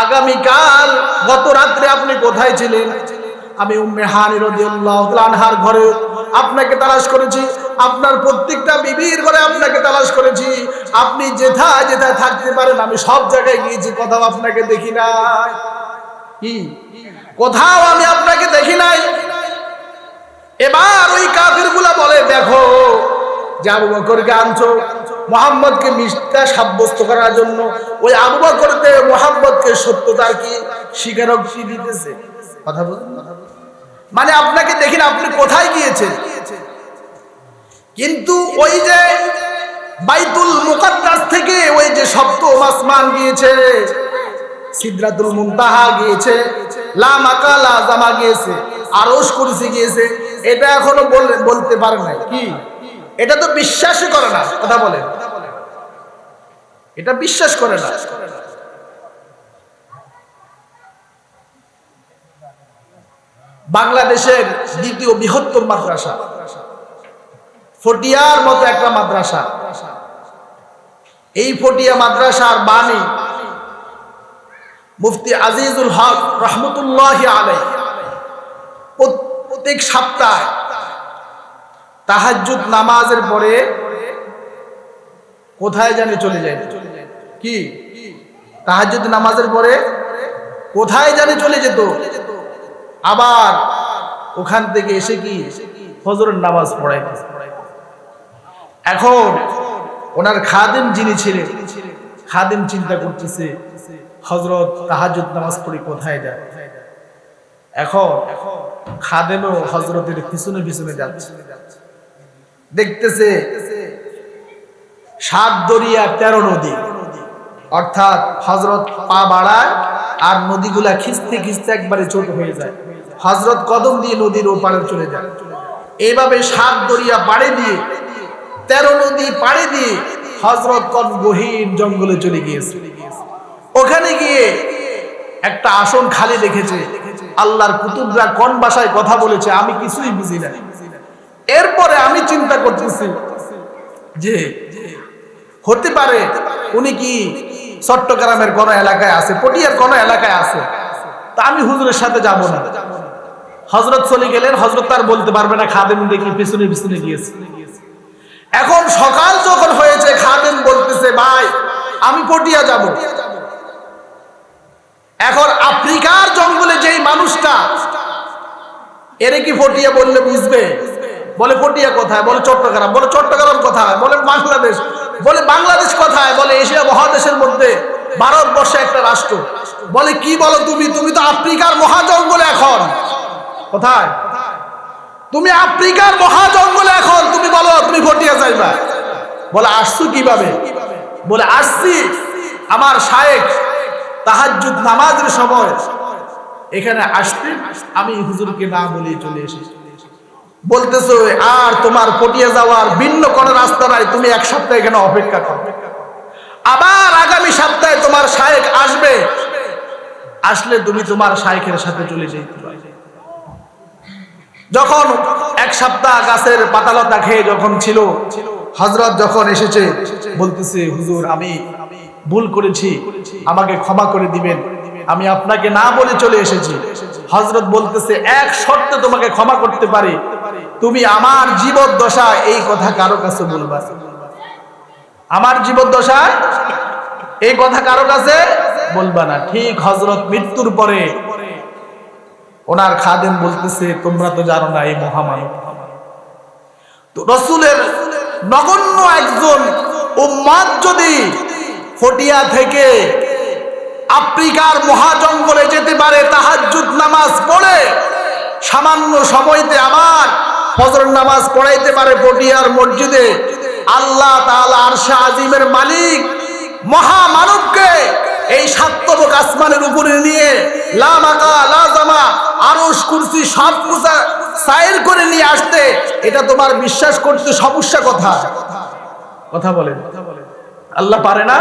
আগামীকাল গত রাত্রে আপনি কোথায় ছিলেন? আমি উম্মে হানি রাদিয়াল্লাহু তাআলা আনহার ঘরে আপনাকে তালাশ করেছি, আপনার প্রত্যেকটা বিবির ঘরে আপনাকে তালাশ করেছি, আপনি যেথায় যেথায় থাকতে পারেন আমি সব জায়গায় গিয়েছি, কোথাও আপনাকে দেখি নাই। কি কোথাও আমি আপনাকে দেখি নাই। এবার ওই কাফিরগুলা বলে, দেখো যে আবু বকরকে আনছো মুহাম্মদকে মিথ্যা সাব্যস্ত করার জন্য, ওই আবু বকরকে মুহাম্মদকে সত্যতার কি স্বীকারোক্তি দিতেছে। কথা বলুন, মানে আপনাকে দেখি না, আপনি কোথায় গিয়েছেন? কিন্তু ওই যে বাইতুল মুকাদ্দাস থেকে ওই যে সপ্তম আসমান গিয়েছে, সিদরাতুল মুনতাহা গিয়েছে, লা মাকা লা জামা গিয়েছে, আরশ কুরসি গিয়েছে, এটা এখনো বলতে পারে না। কি এটা তো বিশ্বাসই করে না। কথা বলেন, এটা বিশ্বাস করে না। বাংলাদেশের দ্বিতীয় বৃহত্তম মাদ্রাসা, ফটিয়ার মতো একটা মাদ্রাসা, এই ফটিয়া মাদ্রাসার বাণী মুফতি আজিজুল হক রহমতুল্লাহি আলাইহি প্রত্যেক সপ্তাহে তাহাজ্জুদ নামাজের পরে কোথায় জানি চলে যায়। কি তাহাজ্জুদ নামাজের পরে কোথায় জানি চলে যেত, আবার ওখান থেকে এসে কি ফজরের নামাজ পড়াইতে। এখন ওনার খাদেম যিনি ছিলেন, খাদেম চিন্তা করতেছে হযরত তাহাজ্জুদ নামাজ পড়ে কোথায় যায়। এখন খাদেমও হযরতের পিছনে পিছনে যাচ্ছে, দেখতেছে 7 দরিয়া 13 নদী, অর্থাৎ হযরত পা বাড়ায় আর নদীগুলা খিস্তে খিস্তে একবারে ছোট হয়ে যায়, হযরত কদম দিয়ে নদীর ওপারে চলে যায়। এইভাবে 7 দরিয়া পাড়ে দিয়ে 13 নদী পাড়ে দিয়ে হযরত কোন গহীন জঙ্গলে চলে গিয়েছে। ওখানে গিয়ে একটা আসন খালি দেখেছে, আল্লাহর কুতুবরা কোন ভাষায় কথা বলেছে আমি কিছুই বুঝি না। এরপরে আমি চিন্তা করতেছি যে হতে পারে উনি কি চট্টগ্রামের কোন এলাকায় আছে, পটিয়ার কোন এলাকায় আছে, তা আমি হুজুরের সাথে যাব না। হযরত চলে গেলেন, হযরত তার বলতে পারবে না খাদেম দেখি পিছনে পিছনে গিয়েছে। এখন সকাল যখন হয়েছে খাদেম বলতেছে, ভাই আমি পটিয়া যাব। এখন আফ্রিকার জঙ্গলে যেই মানুষটা, এর কি পটিয়া বললে বুঝবে? বলে পটিয়া কোথায়? বলে চট্টগ্রাম। বলে চট্টগ্রাম কোথায়? বলে বাংলাদেশ। বলে বাংলাদেশ কোথায়? বলে এশিয়া মহাদেশের মধ্যে ভারতবর্ষে একটা রাষ্ট্র। বলে কি বলো তুমি? তুমি তো আফ্রিকার মহাজঙ্গলে এখন। কোথায়? তুমি আফ্রিকার মহাজঙ্গলে এখন, তুমি বলো তুমি পটিয়া যাইবা। বলে আসছো কিভাবে? বলে আসছি আমার শায়েখ তাহাজ্জুদ নামাজের সময় এখানে আসতে আমি হুজুরকে না বলে চলে এসেছি। বলতেছো আর তোমার পটিয়া যাওয়ার ভিন্ন কোনো রাস্তা নাই, তুমি 1 সপ্তাহ এখানে অপেক্ষা করো, আবার আগামী সপ্তাহে তোমার শায়েখ আসবে, আসলে তুমি তোমার শায়েখের সাথে চলে যেতে পারবে। যখন 1 সপ্তাহ গাছের পাতালতা খেয়ে যখন ছিল, হযরত যখন এসেছে বলতেছে, হুজুর আমি ভুল করেছি, আমাকে ক্ষমা করে দিবেন, আমি আপনাকে না বলে চলে এসেছি। হযরত বলতেছে, এক শর্তে তোমাকে ক্ষমা করতে পারি, তুমি আমার জীবদ্দশায় এই কথা কারো কাছে বলবা। আমার জীবদ্দশায় এই কথা কারো কাছে বলবা না। ঠিক হযরত মৃত্যুর পরে ওনার খাদেম বলতেছে, তোমরা তো জানো না এই মহামানব তো রাসূলের নগণ্য একজন উম্মত যদি ফটিয়া থেকে আফ্রিকার মহাজঙ্গলে যেতে পারে, তাহাজ্জুদ নামাজ পড়ে সামান্য সময়তে আবার ফজর নামাজ পড়াইতে পারে পটিয়ার মসজিদে, আল্লাহ তাআলা আরশে আজিমের মালিক মহামানবকে এই 7 তবক আসমানের উপরে নিয়ে লা মাকা লা জামা আরশ কুরসি সব কিছু সাইর করে নিয়ে আসতে, এটা তোমার বিশ্বাস করতে সমস্যা কোথায়? কথা বলেন, আল্লাহ পারে না?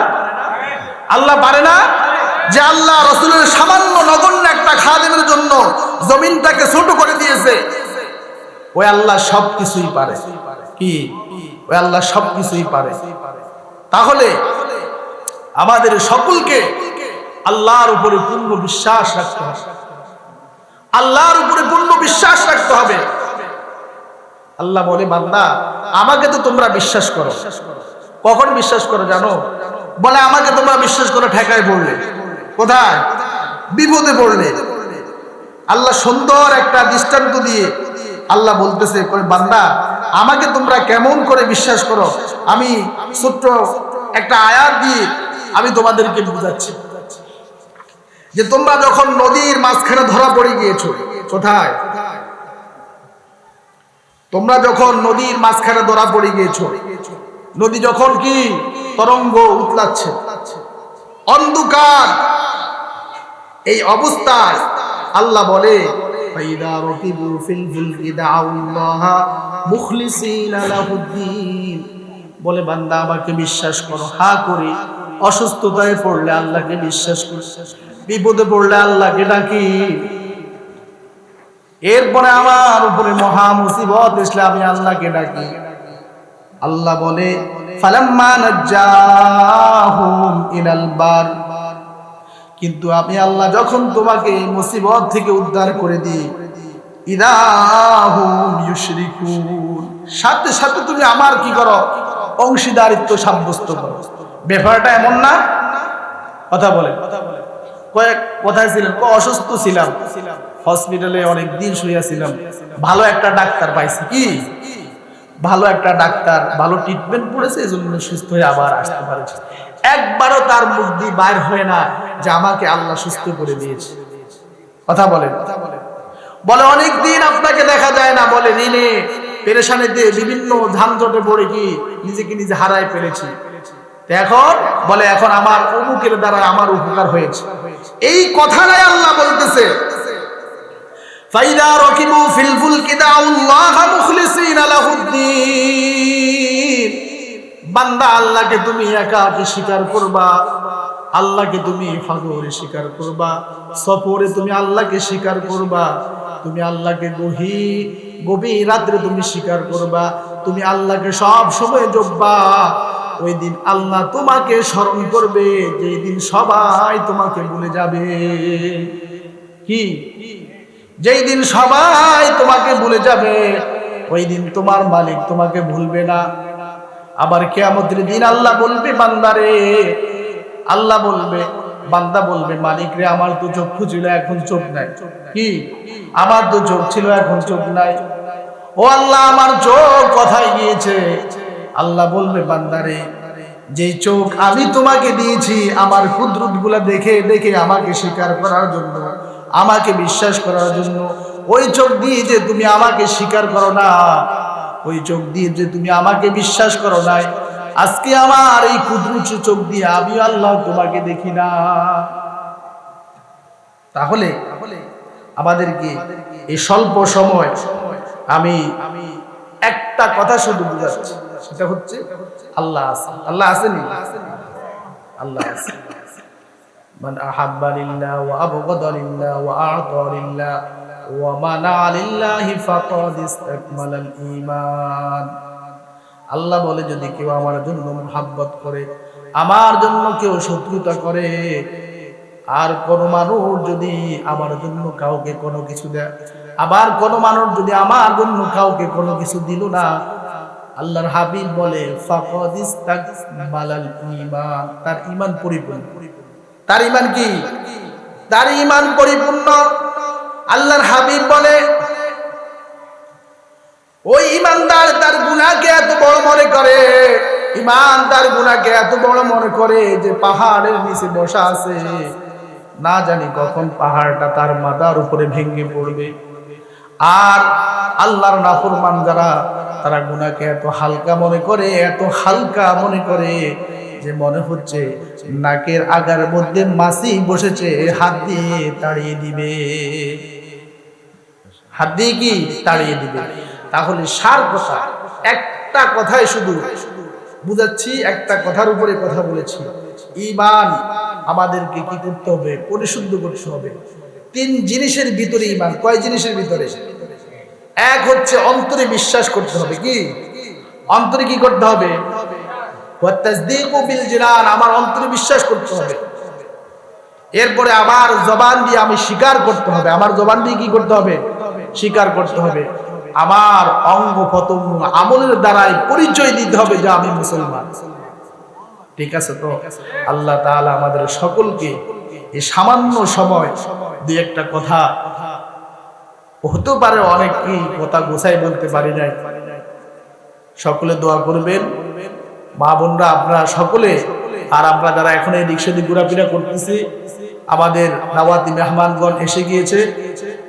আল্লাহ পারে না যে আল্লাহ রাসূলের সামান্য নগণ্য একটা খাদেমের জন্য জমিনটাকে ছোট করে দিয়েছে? ওই আল্লাহ সবকিছুই পারে। কি? ওই আল্লাহ সবকিছুই পারে। তাহলে আমাদের সকলকে আল্লাহর উপরে পূর্ণ বিশ্বাস রাখতে হবে। আল্লাহর উপরে পূর্ণ বিশ্বাস রাখতে হবে। আল্লাহ বলে, বান্দা আমাকে তো তোমরা বিশ্বাস করো। কখন বিশ্বাস করো জানো? বলে আমাকে তোমরা বিশ্বাস করো ঠেকায় পড়লে। কোথায়? বিপদে পড়লে। আল্লাহ সুন্দর একটা দৃষ্টান্ত দিয়ে আল্লাহ বলতেছে, বান্দা আমাকে তোমরা কেমন করে বিশ্বাস করো, আমি ছোট্ট একটা আয়াত দিয়ে আমি তোমাদেরকে বুঝাচ্ছি। যে তোমরা যখন নদীর মাঝখানে ধরা পড়ে গিয়েছো, কোথায়? তোমরা যখন নদীর মাঝখানে ধরা পড়ে গিয়েছো, নদী যখন কি তরঙ্গ উতলাচ্ছে, অন্ধকার, এই অবস্থায় আল্লাহ বলে, ফাইদা রাকিবু ফিল ফুলকি দাউল্লাহা মুখলিসিনা লাহুদ্দিন। বলে বান্দা আমাকে বিশ্বাস করো, হা করে অসুস্থতায় পড়লে আল্লাহকে বিশ্বাস করি, বিপদে পড়লে আল্লাহকে ডাকি। এরপরে আমার উপরে মহা মুসিবত আসলে আমি আল্লাহকে ডাকি। আল্লাহ বলে, ফালাম্মা নাজ্জাহুম ইলাল বার, কিন্তু আমি আল্লাহ যখন তোমাকে এই মুসিবত থেকে উদ্ধার করে দিই, ইদাহুম ইউশরিকুন, সাথে সাথে তুমি আমার কি করো? অংশীদারিত্ব সাব্যস্ত করো। ব্যাপারটা এমন না? কথা বলে কয়েক কোথায় ছিলেন? অসুস্থ ছিলাম, হসপিটালে অনেক দিন শুয়েছিলাম, ভালো একটা ডাক্তার পাইছি। কি ভালো একটা ডাক্তার, ভালো ট্রিটমেন্ট করেছে, এজন্য সুস্থ হয়ে আবার আসতে পারেছে। একবারও তার মুখ দিয়ে বাইর হয় না যে আমাকে আল্লাহ সুস্থ করে দিয়েছে। কথা বলেন। বলে অনেক দিন আপনাকে দেখা যায় না, বলে ঋণে পেরেশানিতে বিভিন্ন ঝামজটে পড়ে কি নিজেকে নিজে হারায় ফেলেছি। এখন বলে এখন আমার অমুকের দ্বারা আমার উপকার হয়েছে। এই কথাটাই আল্লাহ বলতেছে, ফাইদা রাকিবু ফিল ফুলকি দাউল্লাহা মুখলিসিনা লাহুদ্দিন। বান্দা আল্লাহকে তুমি একাকী স্বীকার করবা, আল্লাহকে তুমি হজরে স্বীকার করবা, সফরে তুমি আল্লাহকে স্বীকার করবা, তুমি আল্লাহকে গভীর রাত্রে তুমি স্বীকার করবা, তুমি আল্লাহকে সব সময় জপবা। ওই দিন আল্লাহ তোমাকে স্মরণ করবে, যেই দিন সবাই তোমাকে ভুলে যাবে। কি? যেই দিন সবাই তোমাকে ভুলে যাবে, ওই দিন তোমার মালিক তোমাকে ভুলবে না। আবার কিয়ামতের দিন আল্লাহ বলবে, বান্দারে, আল্লাহ বলবে, বান্দা বলবে, মালিক রে, আমার তো চক্ষু ছিল এখন চোখ নাই। কি? আমার তো চোখ ছিল এখন চোখ নাই। ও আল্লাহ, আমার চোখ কোথায় গিয়েছে? আল্লাহ বলবে, বান্দারে, যেই চোখ আমি তোমাকে দিয়েছি আমার কুদরত গুলা দেখে দেখে আমাকে স্বীকার করার জন্য, আমাকে বিশ্বাস করার জন্য, ওই চোখ দিয়ে যে তুমি আমাকে স্বীকার করো না, ওই চোখ দিয়ে যে তুমি আমাকে বিশ্বাস করো নাই, আজকে আমার এই কুদরত চোখ দিয়ে আমি আল্লাহ তোমাকে দেখি না। তাহলে আমাদেরকে এই স্বল্প সময় আমি একটা কথা শুধু বুঝাচ্ছি, সেটা হচ্ছে আল্লাহ আছে। আল্লাহ আসেনি? আল্লাহ আছে। মান আহাব্বা লিল্লাহ ওয়া আবগাদা লিল্লাহ ওয়া আ'তা লিল্লাহ ওয়া মানা লিল্লাহি ফাকাদ ইসতাকমালাল ঈমান। আল্লাহ বলে, যদি কেউ আমার জন্য মুহাব্বত করে, আমার জন্য কেউ শত্রুতা করে, আর কোন মানুষ যদি আমার জন্য কাউকে কোনো কিছু দেয়, আবার কোন মানুষ যদি আমার জন্য কাউকে কোনো কিছু দিল না, আল্লাহর হাবিব বলে ফাকাদ ইসতাকমালাল ঈমান, তার ঈমান পরিপূর্ণ। তার ঈমান কি? তার ঈমান পরিপূর্ণ। আল্লাহর হাবিব বলে, ওই ঈমানদার তার গুনাহকে এত বড় মনে করে, ঈমানদার গুনাহকে এত বড় মনে করে যে পাহাড়ের নিচে বসা আছে, না জানি কখন পাহাড়টা তার মাথার উপরে ভেঙে পড়বে। আর আল্লাহর নাফরমান যারা, তারা গুনাহকে এত হালকা মনে করে, এত হালকা মনে করে যে মনে হচ্ছে নাকের আগার মধ্যে মাছি বসেছে, হাত দিয়ে তাড়িয়ে দিবে, হাত দিয়ে কি তাড়িয়ে দিবে। তাহলে সার কথা, একটা কথাই শুধু বুঝাচ্ছি, একটা কথার উপরে কথা বলেছি। ঈমান আমাদেরকে কি করতে হবে? পরিশুদ্ধ করতে হবে। তিন জিনিসের ভিতরে ঈমান। কয় জিনিসের ভিতরে? এক হচ্ছে অন্তরে বিশ্বাস করতে হবে। কি অন্তরে কি করতে হবে? ওয়া তাসদীকু বিল জিনান, আমার অন্তরে বিশ্বাস করতে হবে। এরপরে আমার জবান দিয়ে আমি স্বীকার করতে হবে। আমার জবান দিয়ে কি করতে হবে? স্বীকার করতে হবে। আমার অঙ্গ প্রত্যঙ্গ আমলের দ্বারাই পরিচয় দিতে হবে যে আমি মুসলমান। ঠিক আছে তো? আল্লাহ তাআলা আমাদের সকলকে এই সামান্য সময় দুই একটা কথা, হতে পারে অনেক কি কথা গোছাই বলতে পারি নাই, সকলে দোয়া করবেন। মা বোনরা আপনারা সকলে, আর আমরা যারা এখন এই রিক্সা দিয়ে ঘোরাফেরা করতেছি, আমাদের দাওয়াতি মেহমানগণ এসে গিয়েছে।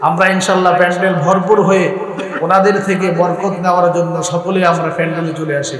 আমরা ইনশাল্লাহ প্যান্ডেল ভরপুর হয়ে ওনাদের থেকে বরকত নেওয়ার জন্য সকলে আমরা প্যান্ডেলে চলে আসি।